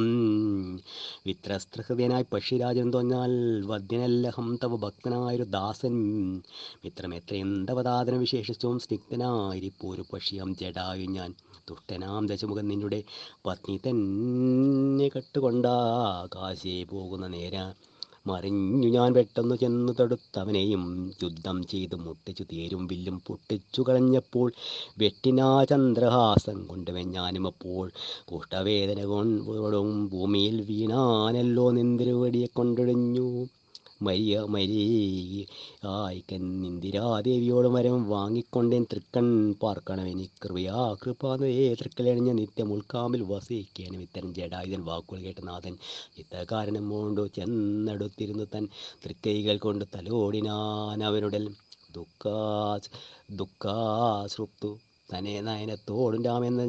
വിത്രസ്ത്രഹൃദയനായി പക്ഷിരാജൻ തോന്നാൽ വദ്യനല്ലഹം തവ ഭക്തനായൊരു ദാസൻ മിത്രമെത്രയും തവദാതന വിശേഷിച്ചും സ്നിഗ്ധനായിരിപ്പോരു പക്ഷിയാം ജടായു ഞാൻ. ദുഷ്ടനാം ദശമുഖൻ നിന്നുടെ പത്നി തന്നെ കട്ടുകൊണ്ടാകാശേ പോകുന്ന നേര മറിഞ്ഞു ഞാൻ പെട്ടെന്നു ചെന്നു തടുത്തവനെയും യുദ്ധം ചെയ്തു മുട്ടിച്ചു തേരും വില്ലും പൊട്ടിച്ചു കളഞ്ഞപ്പോൾ വെട്ടിനാ ചന്ദ്രഹാസം കൊണ്ടുവൻ ഞാനുമപ്പോൾ കുഷ്ഠവേദന കൊണ്ടും ഭൂമിയിൽ വീണാനല്ലോ നിന്തിരുവടിയെ കൊണ്ടൊഴിഞ്ഞു മരിയായിക്കൻ ഇന്ദിരാദേവിയോട് മരം വാങ്ങിക്കൊണ്ടേൻ തൃക്കൺ പാർക്കണമെനി കൃപാതേ തൃക്കലണിഞ്ഞ നിത്യം ഉൾക്കാമ്പിൽ വസിക്കാനും. ഇത്തരം ജടായുധൻ വാക്കുകൾ കേട്ട നാഥൻ ചിത്തകാരണം കൊണ്ടു ചെന്നടുത്തിരുന്നു തൻ തൃക്കൈകൾ കൊണ്ട് തലോടിനാൻ അവനുടൽ ദുഃഖാശ്രുപ്തു തനേ നയനത്തോടും രാമെന്ന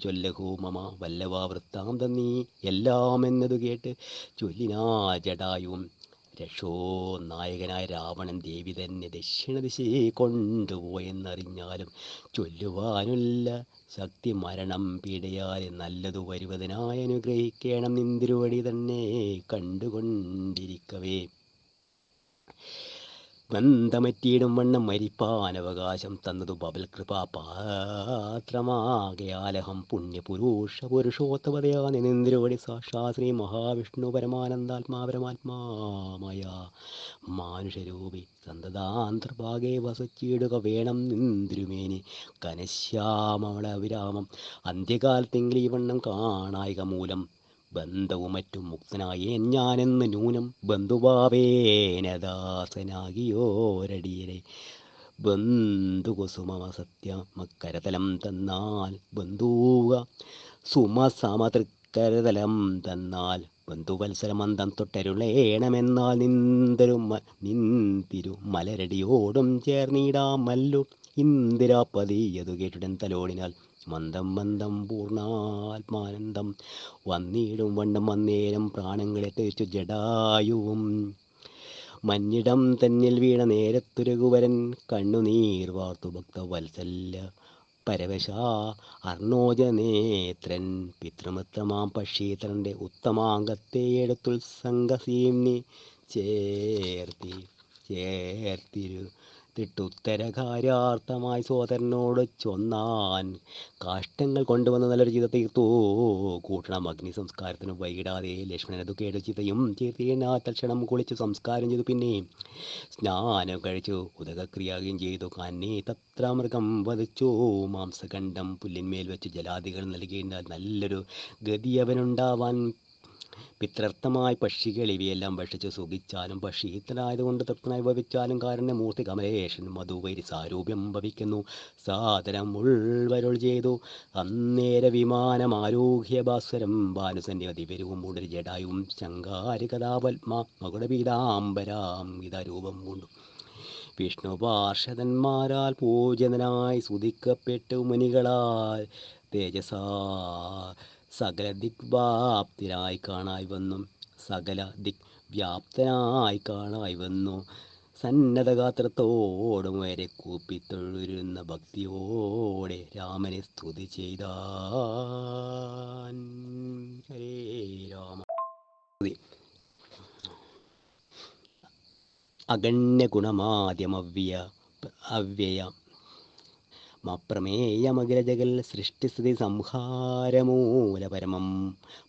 ചൊല്ലഹൂ മമ വല്ലവാ വൃത്താന്തം നീ എല്ലാം എന്നതു കേട്ട് ചൊല്ലിനാ ജടായുവും. രക്ഷോ നായകനായ രാവണൻ ദേവി തന്നെ ദക്ഷിണ ദിശയെ കൊണ്ടുപോയെന്നറിഞ്ഞാലും ചൊല്ലുവാനുള്ള ശക്തി മരണം പീഡയാലെ നല്ലതു വരുവതിനായി അനുഗ്രഹിക്കണം നിന്തിരുവടി തന്നെ കണ്ടുകൊണ്ടിരിക്കവേ. ബന്ധമറ്റിയിടും വണ്ണം മരിപ്പാൻ അവകാശം തന്നതു ബബൽ കൃപാപാത്രമാകയാലഹം പുണ്യപുരുഷോത്തമതയാ നിന്തിരുവടി സാക്ഷാ ശ്രീ മഹാവിഷ്ണു പരമാനന്ദാത്മാപരമാത്മാമായ മാനുഷരൂപി സന്തതാന്തർഭാഗേ വസിച്ചിടുക വേണം നിന്തിരുമേനി കനശ്യാമള വിരാമം അന്ത്യകാലത്തെങ്കിൽ ഈ വണ്ണം കാണായിക മൂലം ബന്ധവും മറ്റും മുക്തനായേൻ ഞാനെന്ന് നൂനം ബന്ധുഭാവേനദാസനാകിയോരടിയരെ ബന്ധുകുസുമ സത്യമക്കരതലം തന്നാൽ ബന്ധൂക സുമസമതൃക്കരതലം തന്നാൽ ബന്ധുവത്സരമന്തം തൊട്ടരുളേണമെന്നാൽ നിന്തിരു മലരടിയോടും ചേർന്നിടാമല്ലോ ഇന്ദിരാപതിയതു കേട്ടിടൻ തലോടിനാൽ മന്ദം മന്ദം പൂർണ്ണാത്മാനന്ദം വന്നിടും വണ്ണം വന്നേരം പ്രാണങ്ങളെ തിരിച്ചു ജടായുവും. മഞ്ഞിടം തന്നിൽ വീണ നേരത്തുരഘുവരൻ കണ്ണുനീർ വാർത്തു ഭക്തവത്സല്യ പരവശ അർണോജനേത്രൻ പിതൃമിത്രമാം പക്ഷീത്രൻ്റെ ഉത്തമാംഗത്തെ എടുത്തുത്സംഗസീംനി ചേർത്തിരു തിട്ടുത്തരകാര്യാർത്ഥമായി സോദരനോട് ചൊന്നാൻ കാഷ്ടങ്ങൾ കൊണ്ടുവന്ന് നല്ലൊരു ചിത തീർത്തു കൂട്ടണം അഗ്നി സംസ്കാരത്തിന് വൈകിടാതെ. ലക്ഷ്മണനത് കേട്ട് ചിതയും തീർത്തിനാ തൽക്ഷണം കുളിച്ച് സംസ്കാരം ചെയ്തു. പിന്നെ സ്നാനം കഴിച്ചു ഉദകക്രിയാകുകയും ചെയ്തു. കന്നി തത്ര മൃഗം വധിച്ചു മാംസഖണ്ഡം പുല്ലിന്മേൽ വെച്ച് ജലാദികൾ നൽകിയാൽ നല്ലൊരു ഗതി അവനുണ്ടാവാൻ പിത്രർത്ഥമായി പക്ഷികൾ ഇവയെല്ലാം ഭക്ഷിച്ച് സുഖിച്ചാലും പക്ഷീത്തനായതുകൊണ്ട് തൃപ്തനായി ഭവിച്ചാലും കാരുണ്യമൂർത്തി കമലേഷൻ മധുവൈരി സാരൂപ്യം ഭവിക്കുന്നു. സാദരം ഉൾവരുൾ ചെയ്തു അന്നേര വിമാനമാരോഗ്യ ഭാസ്വരം ഭാനുസന്ധ്യതി വരുവും മൂടരി ജടായും ശങ്കാരി കഥാപത്മ മകുടപീതാംബരാം ഗീതാരൂപം കൊണ്ടു വിഷ്ണു പാർഷദന്മാരാൽ പൂജനനായി സ്തുതിക്കപ്പെട്ടു മുനികളാൽ തേജസാ സകല ദിഗ്വ്യാപ്തനായി കാണായി വന്നു സന്നദ്ധഗാത്രത്തോടും വരെ കൂപ്പിത്തൊഴുന്ന ഭക്തിയോടെ രാമനെ സ്തുതി ചെയ്താൻ. ഹരേ രാമ. അഗണ്യ ഗുണമാദ്യമവ്യയ മപ്രമേയമഗ്രജകൽ സൃഷ്ടിസ്ഥിതി സംഹാരമൂലപരമം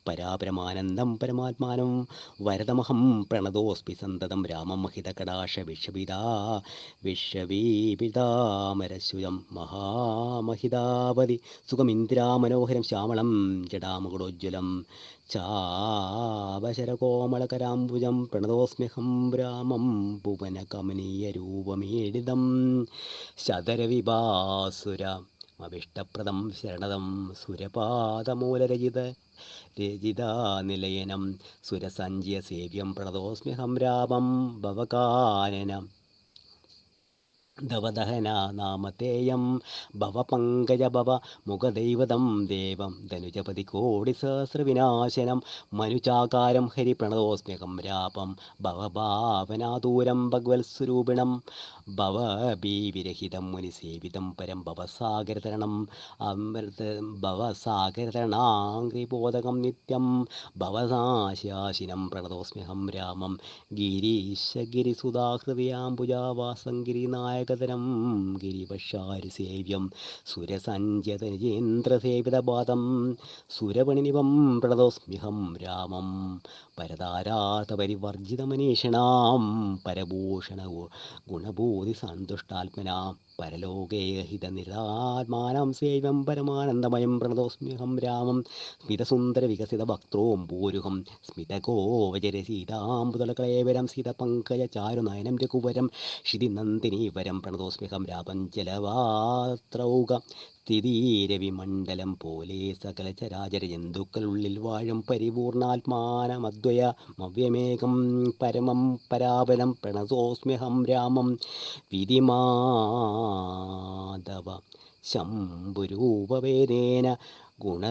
പരാപരമാനന്ദം പരമാത്മാനം വരദമഹം പ്രണതോസ്മി സന്തതം രാമം മഹിതകടാശ വിശ്വവീപിതാമരശുജം മഹാമഹിതാപതി സുഖമിന്ദ്രാമനോഹരം ശ്യാമളം ജടാമകുടോജ്വലം ചാവശരകോമളകരാംബുജം പ്രണതോസ്മ്യഹം രാമം ഭുവനകമനീയരൂപമീഡിതം ശതരവിഭാസുരമഭിഷ്ടപ്രദം ശരണദം സുരപാദമൂലരചിതാനിലയനം സുരസഞ്ജയ സേവ്യം പ്രണതോസ്മ്യഹം രാമം ഭവകാനനം ദവദഹന നാമതേയം ഭവപങ്കജ ഭവ മുഖദൈവതം ദേവം ധനുജപതി കോടി സഹസ്രവിനാശനം മനുചാകാരം ഹരിപ്രണതോസ്മ്യഹം രാപം ഭവഭാവനാദൂരം ഭഗവത്സ്വരൂപിണം ഭവഭീവിരഹിതം മുനിസേവിതം പരം ഭവസാഗരതരണം ഭവസാഗരതരണാംഗ്രിബോധകം നിത്യം ഭവനാശാശിനം പ്രണതോസ്മ്യഹം രാമം ഗിരീശഗിരിസുധാഹൃദയാംബുജാവാസം ഗിരിനായകതരം ഗിരിപശാരിസേവ്യം സുരസഞ്ജതനിജേന്ദ്രസേവിതപാദം സുരപണിനിവം പ്രണതോസ്മ്യഹം രാമം പരതാരാതപരിവർജിതമനീഷിണാം പരഭൂഷണ ഗുണഭൂതി സന്തുഷ്ടാത്മനാം പരലോകേഹിതനിരാത്മാനം സേവ്യം പരമാനന്ദമയം പ്രണതോസ്മ്യഹം രാമം സ്മിതസുന്ദരവികസിതഭക്ത്രോം പൂരുഹം സ്മിതഗോവചരസീതാംബുതലക്ലേവരം സീതപങ്കജചാരുനയനം രഘുവരം ക്ഷിതിനന്ദിനീവരം പ്രണതോസ്മ്യഹം രാമം ജലവാത്രൗക സ്ഥിതിരവിമണ്ഡലം പോലെ സകല ചരാചര ജന്തുക്കളുള്ളിൽ വാഴും പരിപൂർണാത്മാനമദ്വയമവ്യമേകം പരമം പരാബലം പ്രണതോസ്മ്യഹം രാമം വിധിമാധവ ശംഭുരൂപവേദേന ഗുണ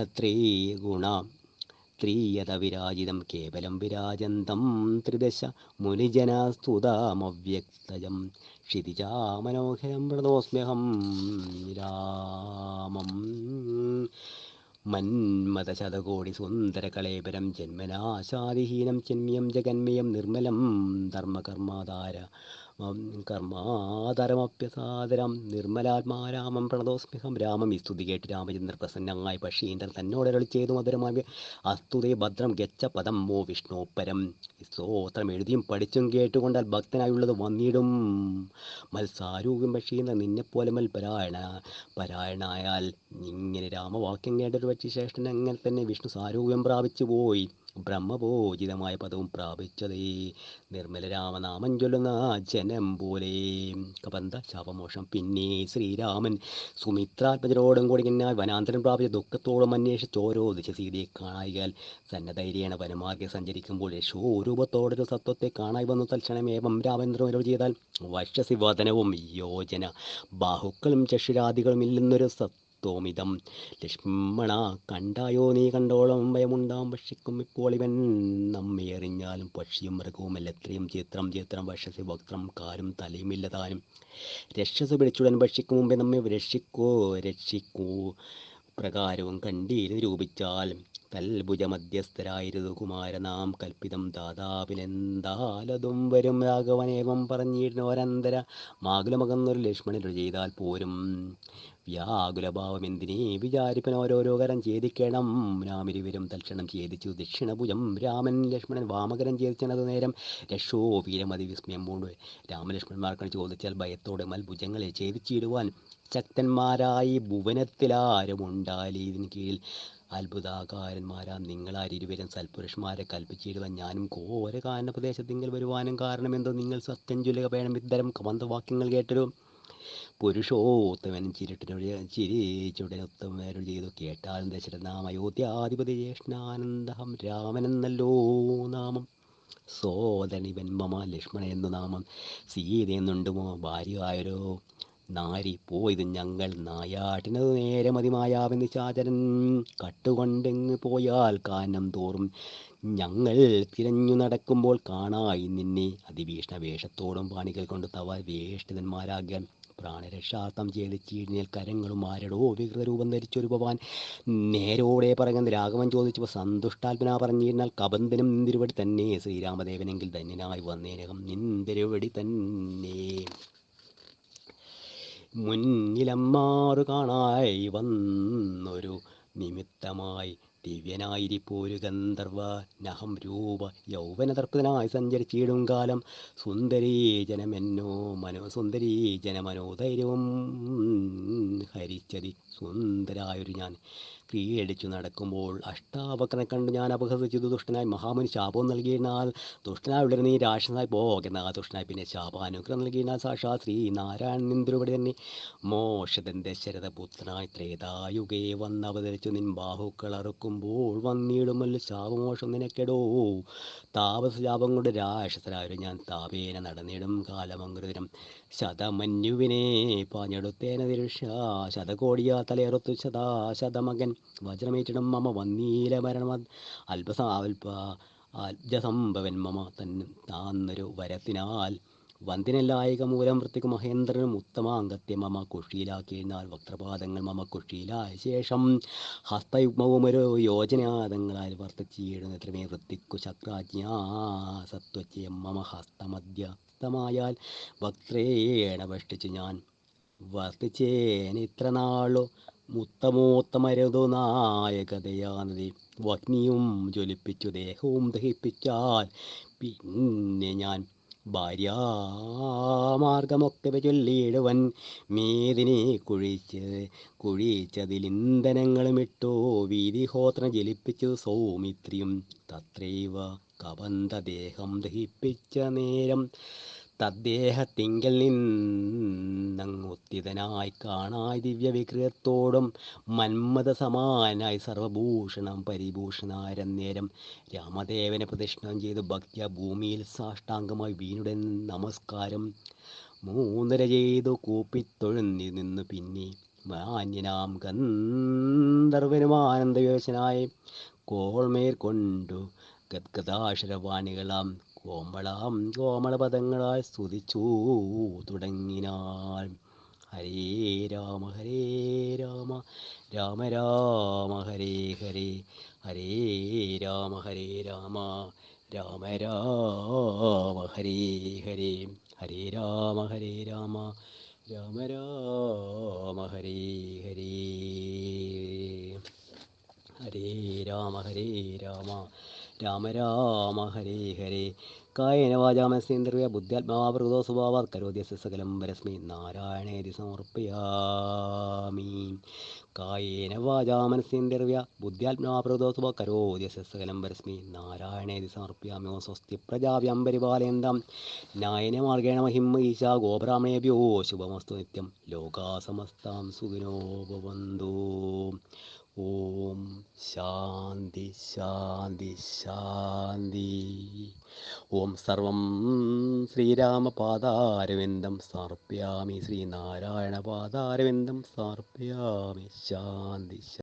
ത്രീയത വിരാജിതം കേവലം വിരാജന്തം ത്രിദശ മുനിജനസ്തുതാമവ്യക്തജം ക്ഷിതിജാമനോഹരം പ്രണതോസ്മ്യഹം രാമം മന്മഥശതകോടി സുന്ദരകളേബരം ജന്മനാശാദിഹീനം ചെന്മ്യം ജഗന്മയം നിർമ്മലം ധർമ്മകർമാധാര കർമാതരമപ്യസാദരം നിർമ്മലാത്മാരാമം പ്രണതോസ്മ്യഹം രാമം. ഈ സ്തുതി കേട്ട് രാമചന്ദ്രൻ പ്രസന്നമായി പക്ഷീന്ദ്രൻ തന്നോടരളി ചെയ്തു മധുരമായ അസ്തുതേ ഭദ്രം ഗച്ഛ പദം മോ വിഷ്ണോപ്പരം. സ്തോത്രം എഴുതിയും പഠിച്ചും കേട്ടുകൊണ്ടാൽ ഭക്തനായുള്ളത് വന്നിടും മത്സാരൂപ്യം പക്ഷീന്ദ്രൻ നിന്നെപ്പോലെ പരായണായാൽ. ഇങ്ങനെ രാമവാക്യം കേട്ടൊരു പക്ഷിശ്രേഷ്ഠൻ അങ്ങനെ തന്നെ വിഷ്ണു സാരൂപ്യം പ്രാപിച്ചു പോയി ബ്രഹ്മഭോജിതമായ പദവും പ്രാപിച്ചതേ. നിർമ്മല രാമനാമം ചൊല്ലുന്ന ജനം പോലെ. കബന്ധ ശാപമോഷം. പിന്നെ ശ്രീരാമൻ സുമിത്രാത്മജരോടും കൂടി ഇന്നായി വനാന്തരം പ്രാപിച്ച ദുഃഖത്തോടും അന്വേഷിച്ചോരോ ദിശ സീതയെ കാണായികയാൽ സന്നദ്ധൈര്യേണ വനമാർഗെ സഞ്ചരിക്കുമ്പോൾ യശോരൂപത്തോടൊരു സത്വത്തെ കാണായി വന്നു. തൽക്ഷണമേവം രാമേന്ദ്രൻ ചെയ്താൽ വക്ഷസി വദനവും യോജന ബാഹുക്കളും ചക്ഷുരാദികളും ഇല്ലെന്നൊരു തോമിതം. ലക്ഷ്മണ കണ്ടായോ നീ കണ്ടോളം ഭയമുണ്ടാം ഭക്ഷിക്കും ഇപ്പോൾ ഇവൻ നമ്മെ എറിഞ്ഞാലും പക്ഷിയും മൃഗവുമല്ല എത്രയും ചിത്രം വക്ഷസി വക്രം കാലും തലയുമില്ല താനും രക്ഷസ് പിടിച്ചുടൻ ഭക്ഷിക്കും മുമ്പേ നമ്മെ രക്ഷിക്കൂ പ്രകാരവും കണ്ടീര് നിരൂപിച്ചാൽ തൽഭുജ മധ്യസ്ഥരായിരുന്നു കുമാരനാം കൽപ്പിതം ദാതാവിനെന്താലതും വരും രാഘവനേവം പറഞ്ഞിരുന്നോരന്തര മാകുലമകന്നൊരു ലക്ഷ്മണനോട് ചെയ്താൽ പോരും വ്യാകുലഭാവം എന്തിനേ വിചാരിപ്പൻ ഓരോരോ കരം ഛേദിക്കണം. രാമിരുവരും തൽക്ഷണം ഛേദിച്ചു ദക്ഷിണഭുജം രാമൻ ലക്ഷ്മണൻ വാമകരം ഛേദിച്ചത് നേരം രക്ഷോ വീരമതി വിസ്മയം പൂണ്ടു. രാമലക്ഷ്മണന്മാർക്കാണ് ചോദിച്ചാൽ ഭയത്തോടെ മൽഭുജങ്ങളെ ഛേദിച്ചിടുവാൻ ശക്തന്മാരായി ഭുവനത്തിലാരും ഉണ്ടായാലും ഇതിന് കീഴിൽ അത്ഭുതാകാരന്മാരാം നിങ്ങളാരിരുവരും സൽപുരുഷന്മാരെ കൽപ്പിച്ചിടുവാൻ ഞാനും ഘോര കാരണ പ്രദേശത്തിങ്കിൽ വരുവാനും കാരണമെന്തോ നിങ്ങൾ സത്യം ചൊല്ലുക വേണം. ഇത്തരം കമന്തവാക്യങ്ങൾ കേട്ടൊരു പുരുഷോത്തമൻ ചിരിച്ചുടനുത്തമരോട് ചെയ്തു കേട്ടാലും ദശരഥനാം അയോധ്യാധിപതി ജ്യേഷ്ഠാനന്ദഹം രാമനെന്നല്ലോ നാമം സോദരനിവൻ മമ ലക്ഷ്മണ എന്നു നാമം സീതയെന്നുണ്ടുമോ ഭാര്യയായൊരു നാരി പോയത് ഞങ്ങൾ നായാട്ടിനത് നേരെ മതിമായാവെന്ന് ചാചരൻ കട്ടുകൊണ്ടെങ്ങ് പോയാൽ കാനം തോറും ഞങ്ങൾ തിരഞ്ഞു നടക്കുമ്പോൾ കാണായി നിന്നെ അതിഭീഷണ വേഷത്തോടും പാണികൾ കൊണ്ട് തവ വേഷ്ടിതന്മാരാകാൻ പ്രാണരക്ഷാർത്ഥം ഛേദിച്ചീടിനേൽ കരങ്ങളും ആരടോ വികൃതരൂപം ധരിച്ചൊരു ഭവാൻ നേരോടെ പറയുന്ന രാഘവൻ ചോദിച്ചപ്പോൾ സന്തുഷ്ടാത്മന പറഞ്ഞിരുന്നാൽ കബന്ധനും നിന്തിരുവടി തന്നെ ശ്രീരാമദേവനെങ്കിൽ ധന്യനായി വന്നേനകം നിന്തിരുവടി തന്നെ. മുന്നിലമ്മാറു കാണായി വന്നൊരു നിമിത്തമായി ദിവ്യനായിരിപ്പോരു ഗന്ധർവ നഹം രൂപ യൗവനതർപ്പതനായി സഞ്ചരിച്ചിടും കാലം സുന്ദരീ ജനമനോധൈര്യവും ഹരിച്ചതി സുന്ദരായൊരു ഞാൻ കീഴടിച്ചു നടക്കുമ്പോൾ അഷ്ടാവക്രനെ കണ്ട് ഞാൻ അപഹസിച്ചത് ദുഷ്ടനായി മഹാമുനി ശാപവും നൽകിയിരുന്നാൽ ദുഷ്ടനായുള്ള നീ രാക്ഷസനായി പോകുന്ന ദുഷ്ടനായി പിന്നെ ശാപാനുഗ്രഹം നൽകിയിരുന്നാൽ സാക്ഷാ ശ്രീ നാരായണൻ നിന്തിരുപടി തന്നെ മോക്ഷതൻ ദശരഥപുത്രനായി ത്രേതായുഗേ വന്നവതരിച്ചു നിൻ ബാഹുക്കൾ അറുക്കുമ്പോൾ വന്നിടുമല്ലോ ശാപമോഷം നിനക്കെടോ താപസ ശാപം കൊണ്ട് രാക്ഷസരായൊരു ഞാൻ താപേന നടന്നിടും കാലമംഗൃതരം ശതമന്യുവിനെ പാഞ്ഞെടുത്തേന തിരുഷ ശതകോടിയാ തലയറുത്തു ശതമകൻ വജ്രമേറ്റിടും മമ വന്നീല മരണം അൽജസംഭവൻ മമ താന്നൊരു വരത്തിനാൽ വന്ദിനലായിക മൂലം വൃത്തിക്ക് മഹേന്ദ്രനും ഉത്തമാംഗത്തെ മമ കുഷിയിലാക്കിയിരുന്നാൽ വക്രപാദങ്ങൾ മമ കുഷിയിലായ ശേഷം ഹസ്തയുഗ്മവും ഒരു യോജനാതങ്ങളാൽ വർത്തിച്ചിടുന്നത്രമേ വൃത്തിക്കു ശക്രാജ്ഞാ സത്വച്ചയം മമ ഹസ്തമധ്യസ്ഥമായാൽ വക്രേണ ഭഷ്ടിച്ചു ഞാൻ വർത്തിച്ചേനിത്ര നാളോ ഉത്തമോത്തമരുതു നായകതയാനതി വഗ്നിയും ജ്വലിപ്പിച്ചു ദേഹവും ദഹിപ്പിച്ചാൽ പിന്നെ ഞാൻ ഭാര്യാമാർഗമൊക്കെ ചൊല്ലിയിടുവൻ മേദിനെ കുഴിച്ചതിലിന്ധനങ്ങളും ഇട്ടോ വീതിഹോത്രം ജലിപ്പിച്ചു സൗമിത്രിയും തത്രൈവ കബന്ധദേഹം ദഹിപ്പിച്ച നേരം തദ്ദേഹത്തിങ്കൽ നിന്നങ്ങുത്തിതനായി കാണായി ദിവ്യവിഗ്രഹത്തോടും മന്മഥ സമാനായി സർവഭൂഷണം പരിഭൂഷണാരന്നേരം രാമദേവനെ പ്രദക്ഷിണം ചെയ്ത് ഭക്ത്യ ഭൂമിയിൽ സാഷ്ടാംഗമായി വീണുടൻ നമസ്കാരം മൂന്നര ചെയ്തു കൂപ്പിത്തൊഴുന്നി നിന്നു പിന്നെ മാന്യനാം ഗന്ധർവനുമാനന്ദയോശനായി കോൾമേൽ കൊണ്ടു ഗദ്ഗദാക്ഷരവാണികളാം കോമളപദങ്ങളാൽ സ്തുതിച്ചു തുടങ്ങിനാൾ. ഹരേ രാമ ഹരേ രാമ രാമ രാമ ഹരേ ഹരേ, ഹരേ രാമ ഹരേ രാമ രാമ രാമ ഹരേ ഹരേ, ഹരേ രാമ ഹരേ രാമ രാമ രാമ ഹരേ ഹരേ, ഹരേ രാമ ഹരേ രാമ രാമ രാമ ഹരേ ഹരേ. കായേന വാചാ മനസേന്ദ്രിയ ബുദ്ധ്യാത്മാവാ പ്രകൃതോ സ്വഭാവാത് കരോതി യസ്യ സകലം പരസ്മൈ നാരായണേതി സമർപ്പയാമി. കായേന വാചാ മനസേന്ദ്രിയ ബുദ്ധ്യാത്മാവാ പ്രകൃതോ സ്വഭാവാത് കരോതി യസ്യ സകലം പരസ്മൈ നാരായണേതി സമർപ്പയാമി. ഓം സ്വസ്തി പ്രജാഭ്യാം പരിപാലയന്താം ന്യായേന മാർഗേണ മഹിം മഹീഷാ ഗോബ്രാഹ്മണേഭ്യോ ശുഭമസ്തു നിത്യം. ലോകാ സമസ്താം സുഖിനോ ഭവന്തു. ഓം ശാന്തി ശാന്തി ശാന്തി. ഓം സർവം ശ്രീരാമപാദാരവിന്ദം സമർപ്പയാമി, ശ്രീനാരായണപാദാരവിന്ദം സമർപ്പയാമി. ശാന്തി.